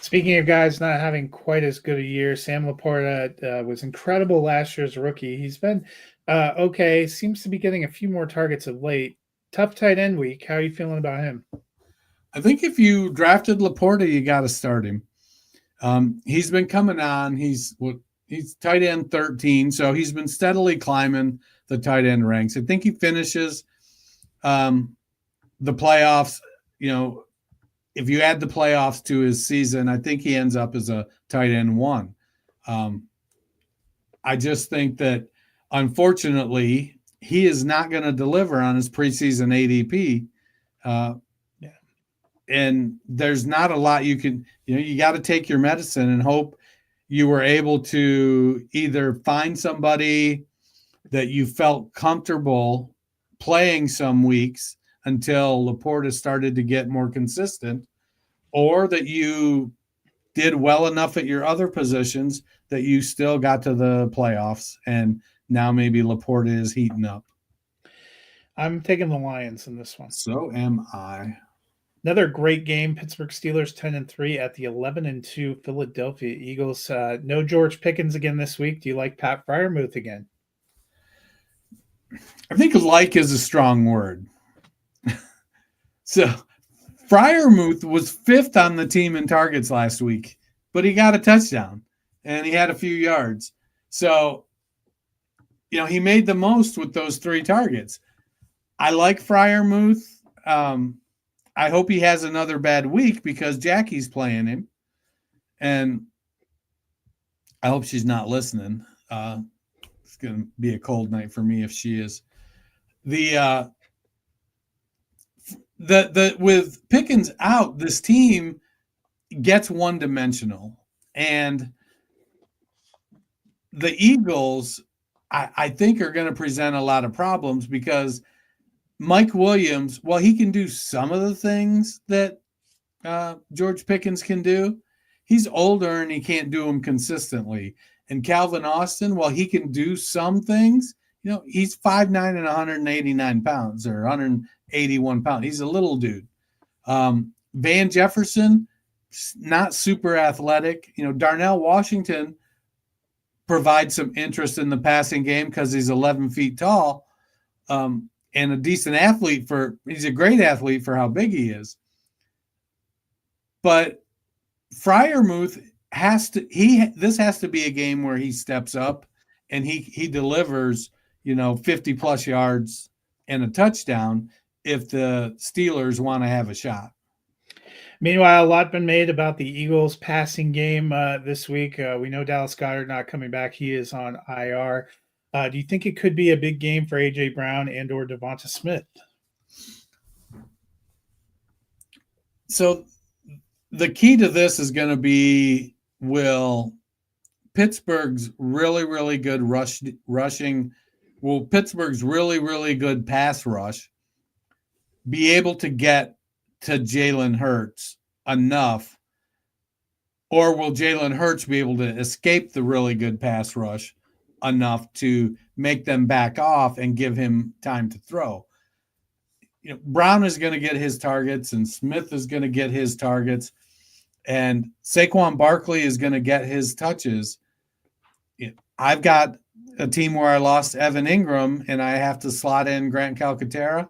Speaking of guys not having quite as good a year, Sam Laporta was incredible last year's rookie. He's been okay, seems to be getting a few more targets of late. Tough tight end week. How are you feeling about him? I think if you drafted Laporta, you got to start him. He's been coming on. He's tight end 13, so he's been steadily climbing the tight end ranks. I think he finishes the playoffs, if you add the playoffs to his season, I think he ends up as a tight end 1. I just think that, unfortunately, he is not going to deliver on his preseason ADP. And there's not a lot you can, you got to take your medicine and hope you were able to either find somebody that you felt comfortable playing some weeks until Laporta started to get more consistent, or that you did well enough at your other positions that you still got to the playoffs, and now maybe Laporta is heating up. I'm taking the Lions in this one. So am I. Another great game. Pittsburgh Steelers 10-3 at the 11-2 Philadelphia Eagles. No George Pickens again this week. Do you like Pat Freiermuth again? I think like is a strong word. So Freiermuth was 5th on the team in targets last week, but he got a touchdown and he had a few yards. So, he made the most with those 3 targets. I like Freiermuth. I hope he has another bad week because Jackie's playing him. And I hope she's not listening. It's going to be a cold night for me if she is. The with Pickens out, this team gets one-dimensional. And the Eagles, I think, are going to present a lot of problems because Mike Williams, while he can do some of the things that George Pickens can do, he's older and he can't do them consistently. And Calvin Austin, while he can do some things, he's 5'9" and 189 pounds or 181 pounds. He's a little dude. Van Jefferson, not super athletic. Darnell Washington provides some interest in the passing game because he's 11 feet tall. And a decent athlete he's a great athlete for how big he is. But Freiermuth this has to be a game where he steps up and he delivers, 50 plus yards and a touchdown if the Steelers want to have a shot. Meanwhile, a lot been made about the Eagles passing game this week. We know Dallas Goedert not coming back. He is on IR. Do you think it could be a big game for A.J. Brown and or Devonta Smith? So the key to this is going to be, will Pittsburgh's really, really good Pittsburgh's really, really good pass rush be able to get to Jalen Hurts enough, or will Jalen Hurts be able to escape the really good pass rush enough to make them back off and give him time to throw? Brown is going to get his targets and Smith is going to get his targets and Saquon Barkley is going to get his touches. I've got a team where I lost Evan Ingram and I have to slot in Grant Calcaterra.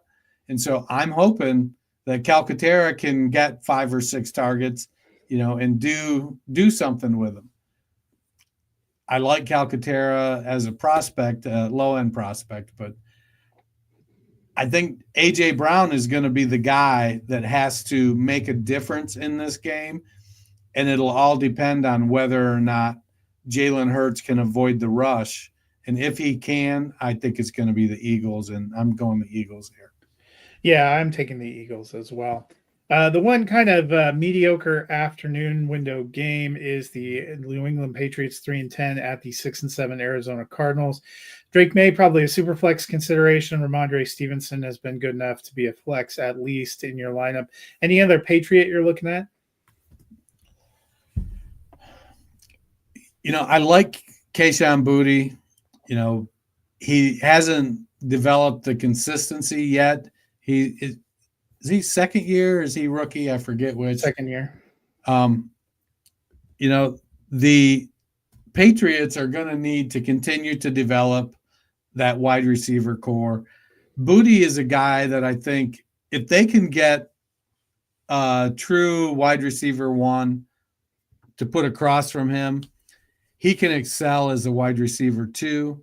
And so I'm hoping that Calcaterra can get 5 or 6 targets, and do something with them. I like Calcaterra as a prospect, a low-end prospect, but I think A.J. Brown is going to be the guy that has to make a difference in this game, and it'll all depend on whether or not Jalen Hurts can avoid the rush. And if he can, I think it's going to be the Eagles, and I'm going the Eagles here. Yeah, I'm taking the Eagles as well. The one kind of mediocre afternoon window game is the New England Patriots 3-10 at the 6-7 Arizona Cardinals. Drake May, probably a super flex consideration. Ramondre Stevenson has been good enough to be a flex at least in your lineup. Any other Patriot you're looking at? I like Kayshon Boutte. He hasn't developed the consistency yet. Is he second year? Is he rookie? I forget which. Second year. The Patriots are going to need to continue to develop that wide receiver core. Boutte is a guy that I think if they can get a true wide receiver 1 to put across from him, he can excel as a wide receiver 2.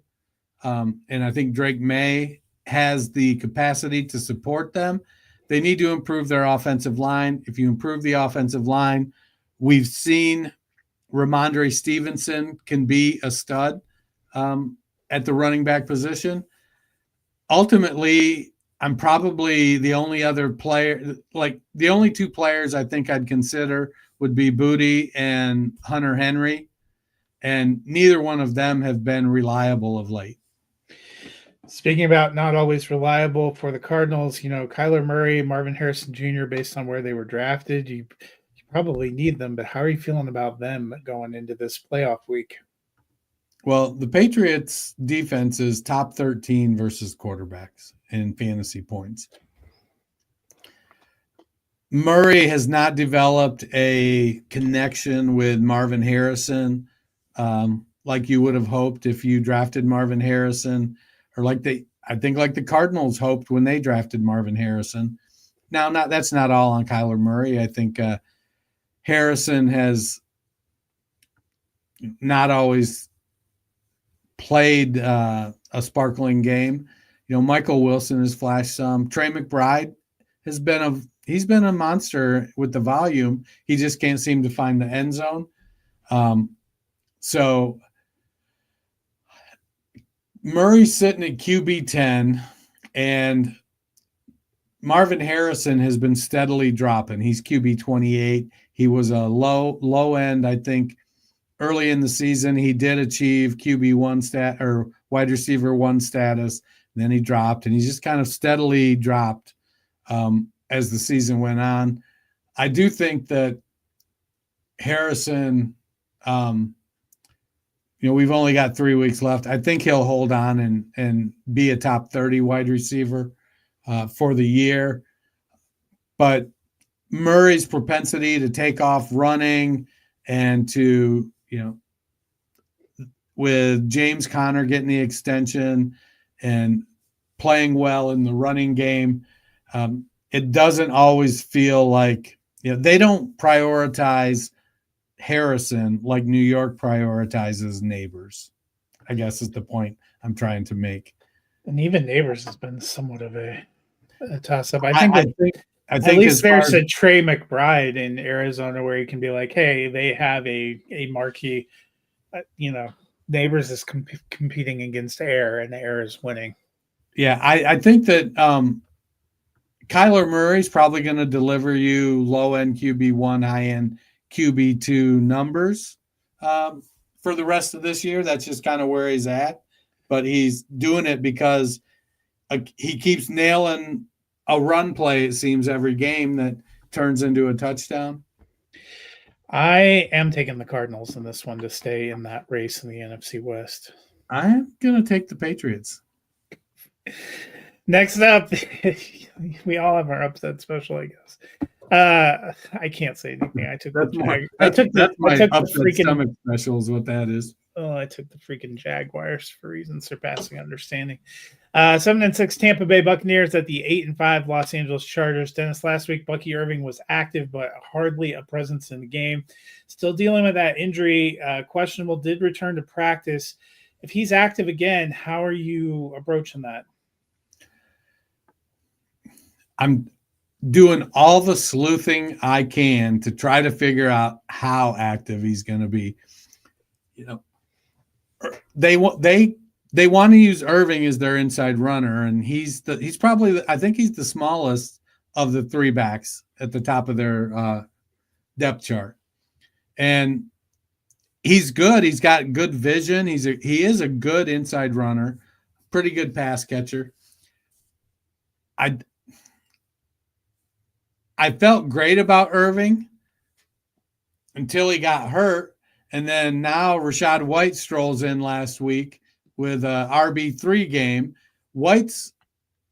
And I think Drake May has the capacity to support them. they need to improve their offensive line. If you improve the offensive line, we've seen Ramondre Stevenson can be a stud at the running back position. Ultimately, I'm probably the only other player, like the only two players I think I'd consider would be Booty and Hunter Henry. And neither one of them have been reliable of late. Speaking about not always reliable for the Cardinals, Kyler Murray, Marvin Harrison Jr., based on where they were drafted, you probably need them, but how are you feeling about them going into this playoff week? Well, the Patriots defense is top 13 versus quarterbacks in fantasy points. Murray has not developed a connection with Marvin Harrison like you would have hoped if you drafted Marvin Harrison, or like the Cardinals hoped when they drafted Marvin Harrison. Now, that's not all on Kyler Murray. I think Harrison has not always played a sparkling game. Michael Wilson has flashed some. Trey McBride has been a monster with the volume. He just can't seem to find the end zone. So Murray's sitting at QB 10, and Marvin Harrison has been steadily dropping. He's QB 28. He was a low end, I think, early in the season. He did achieve QB 1 stat or wide receiver 1 status. Then he dropped, and he just kind of steadily dropped as the season went on. I do think that Harrison, we've only got 3 weeks left. I think he'll hold on and be a top 30 wide receiver for the year. But Murray's propensity to take off running and to, with James Conner getting the extension and playing well in the running game, it doesn't always feel like, they don't prioritize Harrison like New York prioritizes Neighbors, I guess is the point I'm trying to make. And even Neighbors has been somewhat of a toss-up. I think at least there's a Trey McBride in Arizona where you can be like, hey, they have a marquee, Neighbors is competing against Air, and Air is winning. Yeah, I think that Kyler Murray's probably going to deliver you low-end QB1, high-end QB2 numbers for the rest of this year. That's just kind of where he's at. But he's doing it because he keeps nailing a run play, it seems, every game that turns into a touchdown. I am taking the Cardinals in this one to stay in that race in the NFC West. I'm going to take the Patriots. Next up, we all have our upset special, I guess. I can't say anything. I took the freaking stomach special is what that is. Oh, I took the freaking Jaguars for reasons surpassing understanding. 7-6 Tampa Bay Buccaneers at the 8-5 Los Angeles Chargers. Dennis, last week Bucky Irving was active, but hardly a presence in the game. Still dealing with that injury. Questionable. Did return to practice. If he's active again, how are you approaching that? I'm doing all the sleuthing I can to try to figure out how active he's going to be. They want to use Irving as their inside runner, and he's probably, I think he's the smallest of the three backs at the top of their depth chart. And he's good. He's got good vision. He is a good inside runner, pretty good pass catcher. I felt great about Irving until he got hurt. And then now Rachaad White strolls in last week with a RB3 game. White's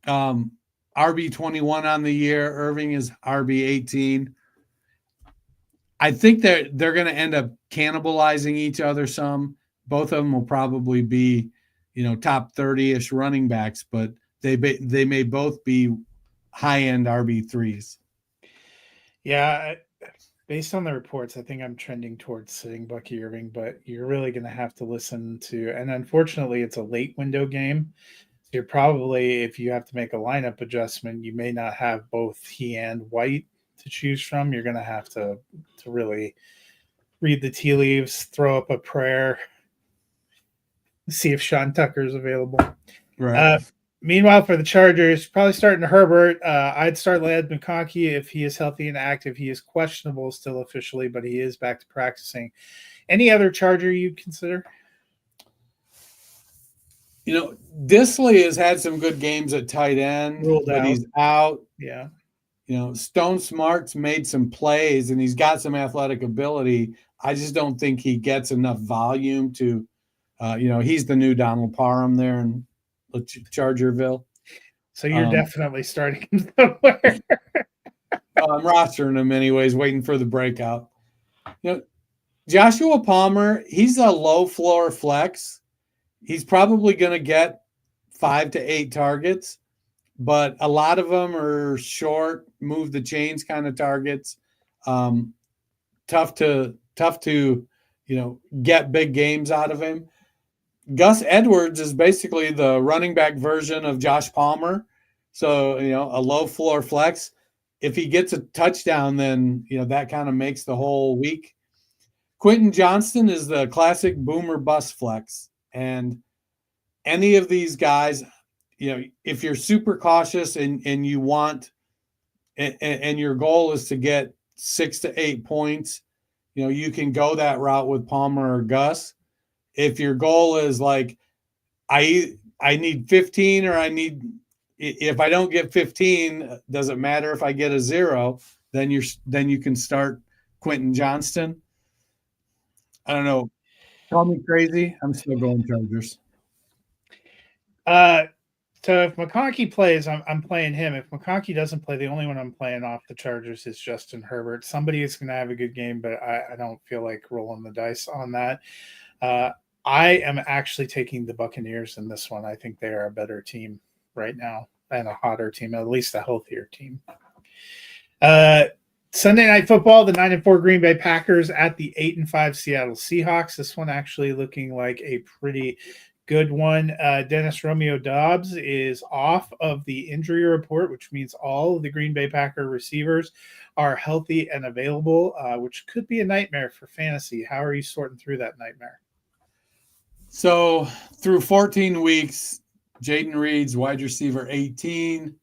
RB21 on the year. Irving is RB18. I think they're going to end up cannibalizing each other some. Both of them will probably be, top 30-ish running backs, but they may both be high-end RB3s. Yeah, based on the reports, I think I'm trending towards sitting Bucky Irving, but you're really going to have to listen to, and unfortunately, it's a late window game. You're probably, if you have to make a lineup adjustment, you may not have both he and White to choose from. You're going to have to really read the tea leaves, throw up a prayer, see if Sean Tucker's available. Right. Meanwhile, for the Chargers, probably starting Herbert. I'd start Ladd McConkey if he is healthy and active. He is questionable still officially, but he is back to practicing. Any other Charger you'd consider? Disley has had some good games at tight end, but he's out. Yeah. Stone Smart's made some plays, and he's got some athletic ability. I just don't think he gets enough volume to, he's the new Donald Parham there in Chargerville. So you're definitely starting him somewhere. I'm rostering him anyways, waiting for the breakout. Joshua Palmer, he's a low floor flex. He's probably going to get 5 to 8 targets, but a lot of them are short, move the chains kind of targets. Tough to get big games out of him. Gus Edwards is basically the running back version of Josh Palmer. So, a low floor flex. If he gets a touchdown, then, that kind of makes the whole week. Quentin Johnston is the classic boomer bust flex. And any of these guys, if you're super cautious and you want, and your goal is to get 6 to 8 points, you can go that route with Palmer or Gus. If your goal is like, I need 15 or if I don't get 15, does it matter if I get a 0? Then you can start Quentin Johnston. I don't know. Call me crazy. I'm still going Chargers. So if McConkey plays, I'm playing him. If McConkey doesn't play, the only one I'm playing off the Chargers is Justin Herbert. Somebody is going to have a good game, but I don't feel like rolling the dice on that. I am actually taking the Buccaneers in this one. I think they are a better team right now and a hotter team, at least a healthier team. Sunday Night Football, the 9-4 Green Bay Packers at the 8-5 Seattle Seahawks. This one actually looking like a pretty good one. Dennis Romeo Dobbs is off of the injury report, which means all of the Green Bay Packer receivers are healthy and available, which could be a nightmare for fantasy. How are you sorting through that nightmare? So through 14 weeks, Jaden Reed's wide receiver 18.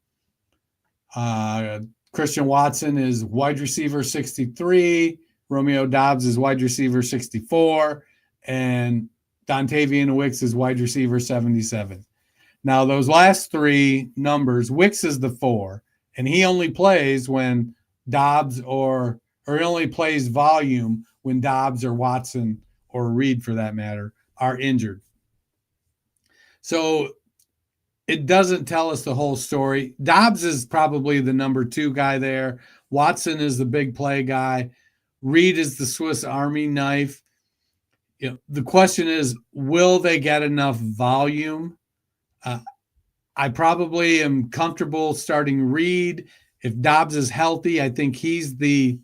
Christian Watson is wide receiver 63. Romeo Dobbs is wide receiver 64. And Dontavian Wicks is wide receiver 77. Now, those last 3 numbers, Wicks is the 4. And he only plays when Dobbs or he only plays volume when Dobbs or Watson or Reed, for that matter, are injured. So it doesn't tell us the whole story. Dobbs is probably the number 2 guy there. Watson is the big play guy. Reed is the Swiss Army knife. The question is, will they get enough volume? I probably am comfortable starting Reed. If Dobbs is healthy, I think he's the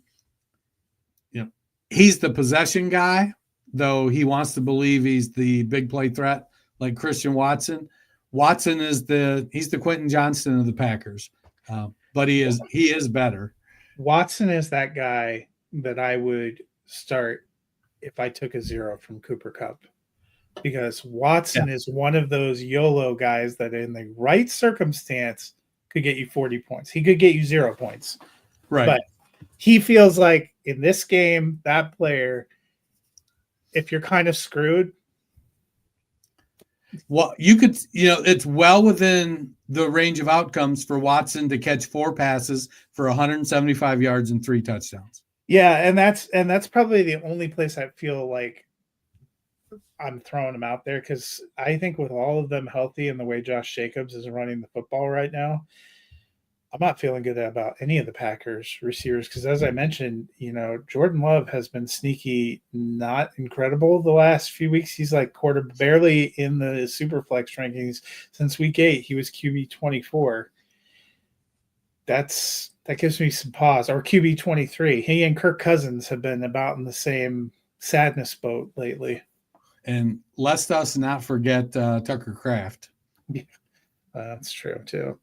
possession guy, though he wants to believe he's the big play threat like Christian Watson. Watson is he's the Quentin Johnston of the Packers, but he is better. Watson is that guy that I would start if I took a 0 from Cooper Kupp, because Watson is one of those YOLO guys that in the right circumstance could get you 40 points. He could get you 0 points. Right. But he feels like in this game, that player, if you're kind of screwed. Well, you could, it's well within the range of outcomes for Watson to catch 4 passes for 175 yards and 3 touchdowns. Yeah, and that's probably the only place I feel like I'm throwing him out there, because I think with all of them healthy and the way Josh Jacobs is running the football right now, I'm not feeling good about any of the Packers receivers, because as I mentioned, Jordan Love has been sneaky, not incredible the last few weeks. He's like barely in the Superflex rankings since week 8. He was QB 24. That gives me some pause. Or QB 23. He and Kirk Cousins have been about in the same sadness boat lately. And let's us not forget Tucker Kraft. That's true too.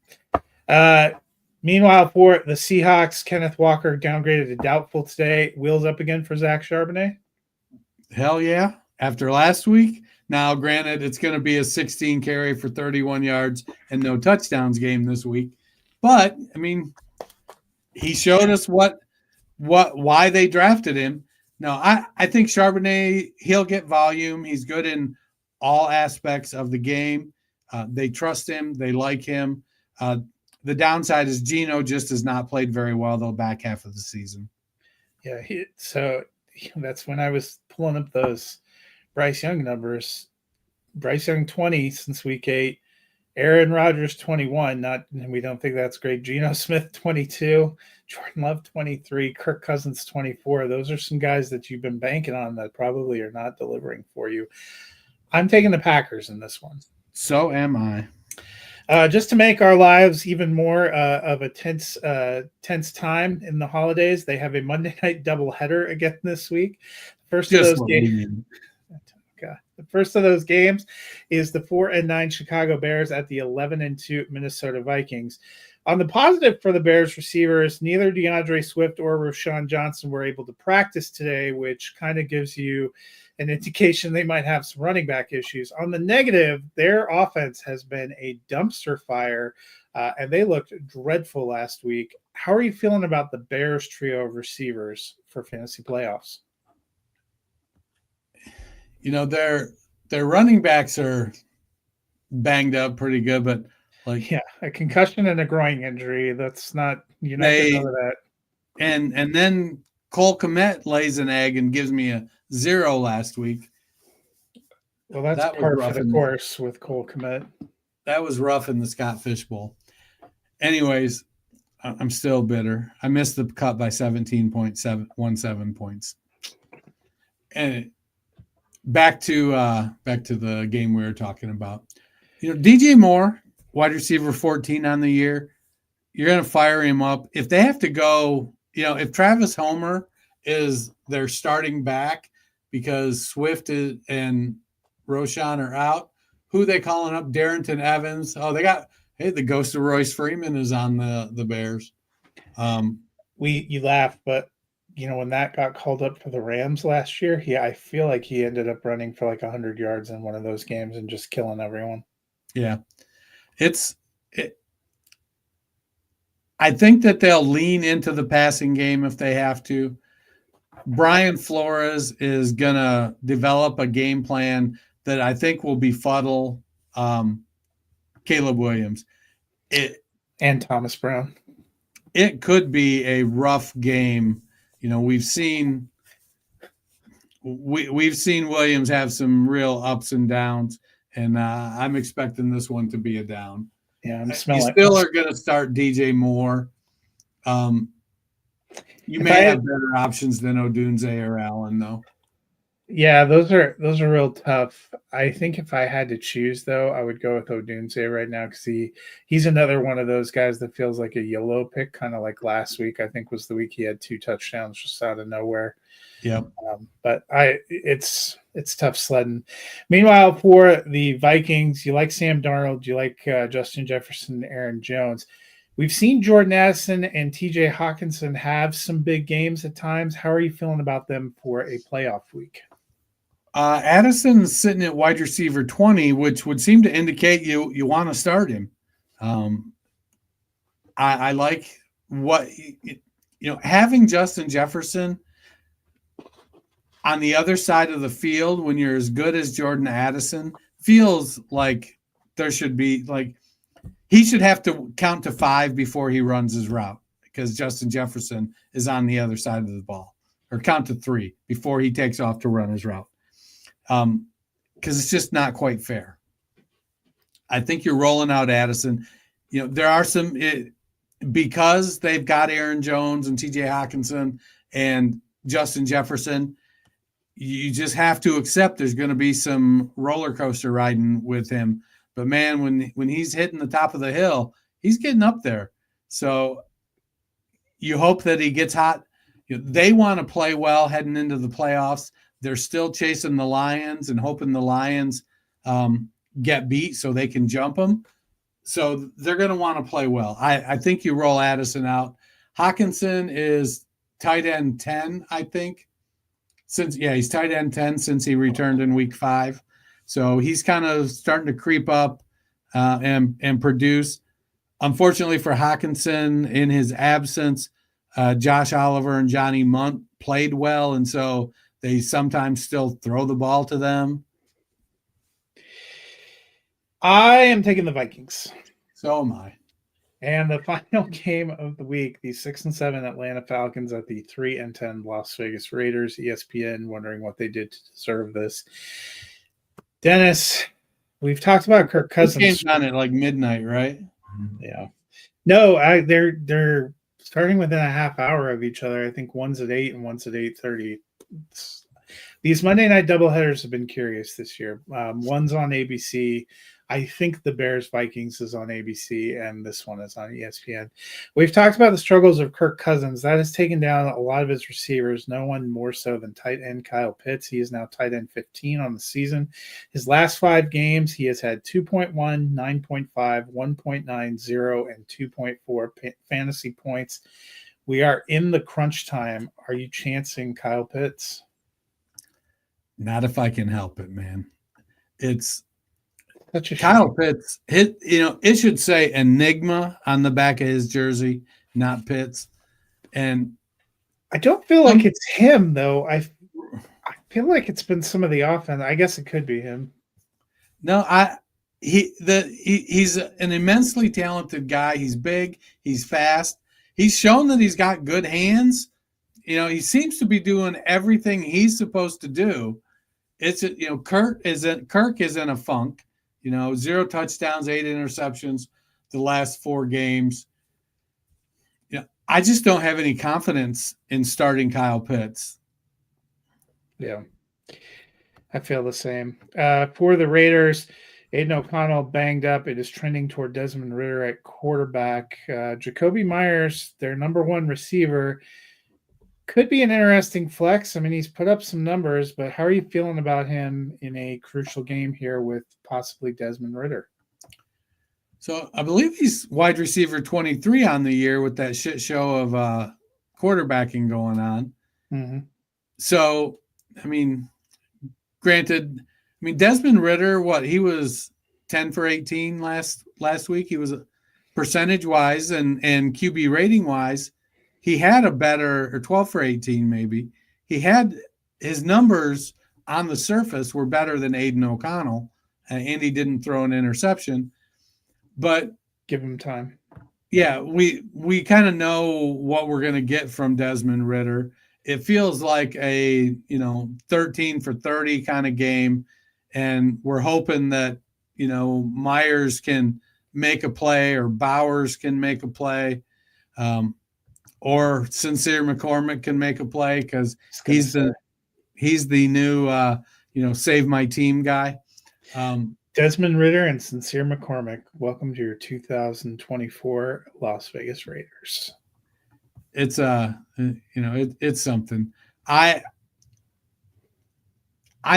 Meanwhile, for the Seahawks, Kenneth Walker downgraded to doubtful today. Wheels up again for Zach Charbonnet. Hell yeah. After last week. Now, granted, it's going to be a 16 carry for 31 yards and no touchdowns game this week. But, I mean, he showed us why they drafted him. No, I think Charbonnet, he'll get volume. He's good in all aspects of the game. They trust him. They like him. The downside is Geno just has not played very well the back half of the season. Yeah, so that's when I was pulling up those Bryce Young numbers. Bryce Young 20 since week 8. Aaron Rodgers 21. We don't think that's great. Geno Smith 22. Jordan Love 23. Kirk Cousins 24. Those are some guys that you've been banking on that probably are not delivering for you. I'm taking the Packers in this one. So am I. Just to make our lives even more of a tense time in the holidays, they have a Monday night doubleheader again this week. First of those games. The first of those games is the 4-9 Chicago Bears at the 11-2 Minnesota Vikings. On the positive for the Bears receivers, neither DeAndre Swift or Rashawn Johnson were able to practice today, which kind of gives you an indication they might have some running back issues. On the negative, their offense has been a dumpster fire, and they looked dreadful last week. How are you feeling about the Bears trio of receivers for fantasy playoffs? You know, their running backs are banged up pretty good, but a concussion and a groin injury. That's not you're not going to know that. And then Cole Kmet lays an egg and gives me a 0 last week. Well, that's part of the course with Cole Kmet. That was rough in the Scott Fish Bowl. Anyways, I'm still bitter. I missed the cut by 17.17 points. And back to the game we were talking about. You know, DJ Moore, wide receiver 14 on the year, you're going to fire him up. If they have to go, if Travis Homer is their starting back because Swift and Roschon are out, who are they calling up? Darrington Evans. Oh, the ghost of Royce Freeman is on the Bears. You laugh, but when that got called up for the Rams last year, I feel like he ended up running for like 100 yards in one of those games and just killing everyone. Yeah. I think that they'll lean into the passing game if they have to. Brian Flores is going to develop a game plan that I think will befuddle Caleb Williams. And Thomas Brown. It could be a rough game. We've seen Williams have some real ups and downs, and I'm expecting this one to be a down. Yeah, you still are going to start DJ Moore. You may have better options than Odunze or Allen, though. Yeah, those are real tough. I think if I had to choose, though, I would go with Odunze right now because he's another one of those guys that feels like a YOLO pick, kind of like last week. I think was the week he had 2 touchdowns just out of nowhere. Yeah, but it's tough sledding. Meanwhile, for the Vikings, you like Sam Darnold, you like Justin Jefferson, Aaron Jones. We've seen Jordan Addison and TJ Hawkinson have some big games at times. How are you feeling about them for a playoff week? Addison's sitting at wide receiver 20, which would seem to indicate you want to start him. I like what having Justin Jefferson on the other side of the field when you're as good as Jordan Addison feels like there should be he should have to count to 5 before he runs his route because Justin Jefferson is on the other side of the ball, or count to 3 before he takes off to run his route. Because it's just not quite fair. I think you're rolling out Addison. There are some because they've got Aaron Jones and TJ Hawkinson and Justin Jefferson. You just have to accept there's going to be some roller coaster riding with him. But man, when he's hitting the top of the hill, he's getting up there. So you hope that he gets hot. They want to play well heading into the playoffs. They're still chasing the Lions and hoping the Lions get beat so they can jump them. So they're going to want to play well. I think you roll Addison out. Hawkinson is tight end 10, I think. He's tight end 10 since he returned in week 5. So he's kind of starting to creep up and produce. Unfortunately for Hawkinson, in his absence, Josh Oliver and Johnny Munt played well, and so they sometimes still throw the ball to them. I am taking the Vikings. So am I. And the final game of the week, the 6-7 Atlanta Falcons at the 3-10 Las Vegas Raiders. ESPN wondering what they did to deserve this. Dennis, we've talked about Kirk Cousins. Game's on at like midnight, right? Yeah. No, they're starting within a half hour of each other. I think one's at 8 and one's at 8:30. These Monday night doubleheaders have been curious this year. One's on ABC. I think the Bears-Vikings is on ABC, and this one is on ESPN. We've talked about the struggles of Kirk Cousins. That has taken down a lot of his receivers, no one more so than tight end Kyle Pitts. He is now tight end 15 on the season. His last 5 games, he has had 2.1, 9.5, 1.90, and 2.4 fantasy points. We are in the crunch time. Are you chancing Kyle Pitts? Not if I can help it, man. It's Kyle Pitts. It should say Enigma on the back of his jersey, not Pitts. And I don't feel like it's him, though. I feel like it's been some of the offense. I guess it could be him. No, he's an immensely talented guy. He's big. He's fast. He's shown that he's got good hands. He seems to be doing everything he's supposed to do. Kirk is in a funk. 0 touchdowns, 8 interceptions the last 4 games. I just don't have any confidence in starting Kyle Pitts. Yeah, I feel the same. For the Raiders, Aiden O'Connell banged up. It is trending toward Desmond Ridder at quarterback. Jacoby Myers, their number 1 receiver, could be an interesting flex. I mean, he's put up some numbers, but how are you feeling about him in a crucial game here with possibly Desmond Ridder? So I believe he's wide receiver 23 on the year with that shit show of quarterbacking going on. Mm-hmm. So, granted, Desmond Ridder, he was 10 for 18 last week. He was percentage-wise and QB rating-wise, he had a better, or 12 for 18 maybe. He had his numbers on the surface were better than Aiden O'Connell, and he didn't throw an interception. But give him time. Yeah, we kind of know what we're going to get from Desmond Ridder. It feels like a 13 for 30 kind of game, and we're hoping that Myers can make a play or Bowers can make a play. Or Sincere McCormick can make a play because he's the new save my team guy. Desmond Ridder and Sincere McCormick, welcome to your 2024 Las Vegas Raiders. It's it's something. I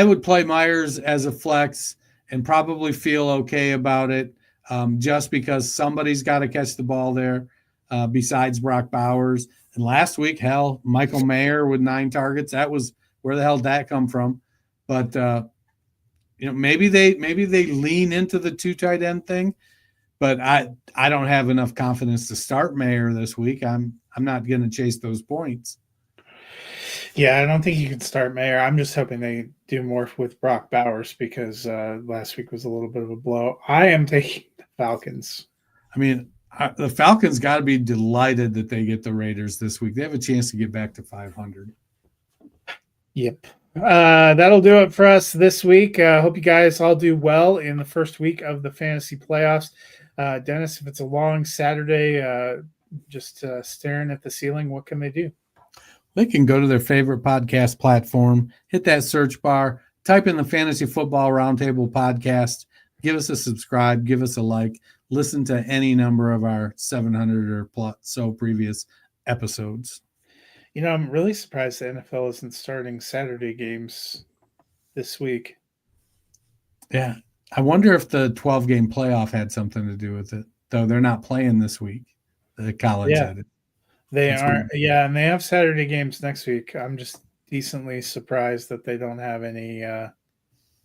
would play Myers as a flex and probably feel okay about it, just because somebody's got to catch the ball there. Besides Brock Bowers. And last week, Michael Mayer with 9 targets. That was where the hell did that come from? But maybe they lean into the 2 tight end thing. But I don't have enough confidence to start Mayer this week. I'm not going to chase those points. Yeah, I don't think you can start Mayer. I'm just hoping they do more with Brock Bowers because last week was a little bit of a blow. I am taking the Falcons. The Falcons got to be delighted that they get the Raiders this week. They have a chance to get back to 500. Yep. That'll do it for us this week. Hope you guys all do well in the first week of the fantasy playoffs. Dennis, if it's a long Saturday, just staring at the ceiling, what can they do? They can go to their favorite podcast platform, hit that search bar, type in the Fantasy Football Roundtable podcast, give us a subscribe, give us a like. Listen to any number of our 700 or plus so previous episodes. I'm really surprised the NFL isn't starting Saturday games this week. Yeah. I wonder if the 12-game playoff had something to do with it, though they're not playing this week. The college Yeah. had it. They That's aren't. weird. Yeah, and they have Saturday games next week. I'm just decently surprised that they don't have any. It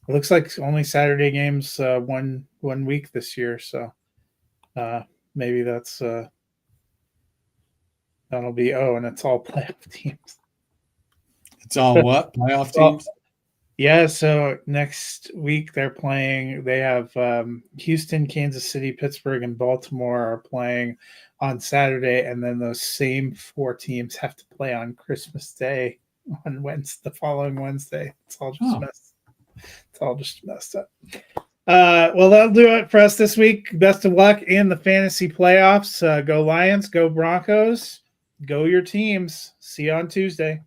looks like only Saturday games one week this year. So maybe that's that'll be. Oh, and it's all playoff teams. It's all what? Playoff Well, teams? Yeah, so next week they're playing. They have Houston, Kansas City, Pittsburgh, and Baltimore are playing on Saturday, and then those same 4 teams have to play on Christmas Day on Wednesday, the following Wednesday. It's all just messed. It's all just messed up. Well, that'll do it for us this week. Best of luck in the fantasy playoffs. Go Lions, go Broncos, go your teams. See you on Tuesday.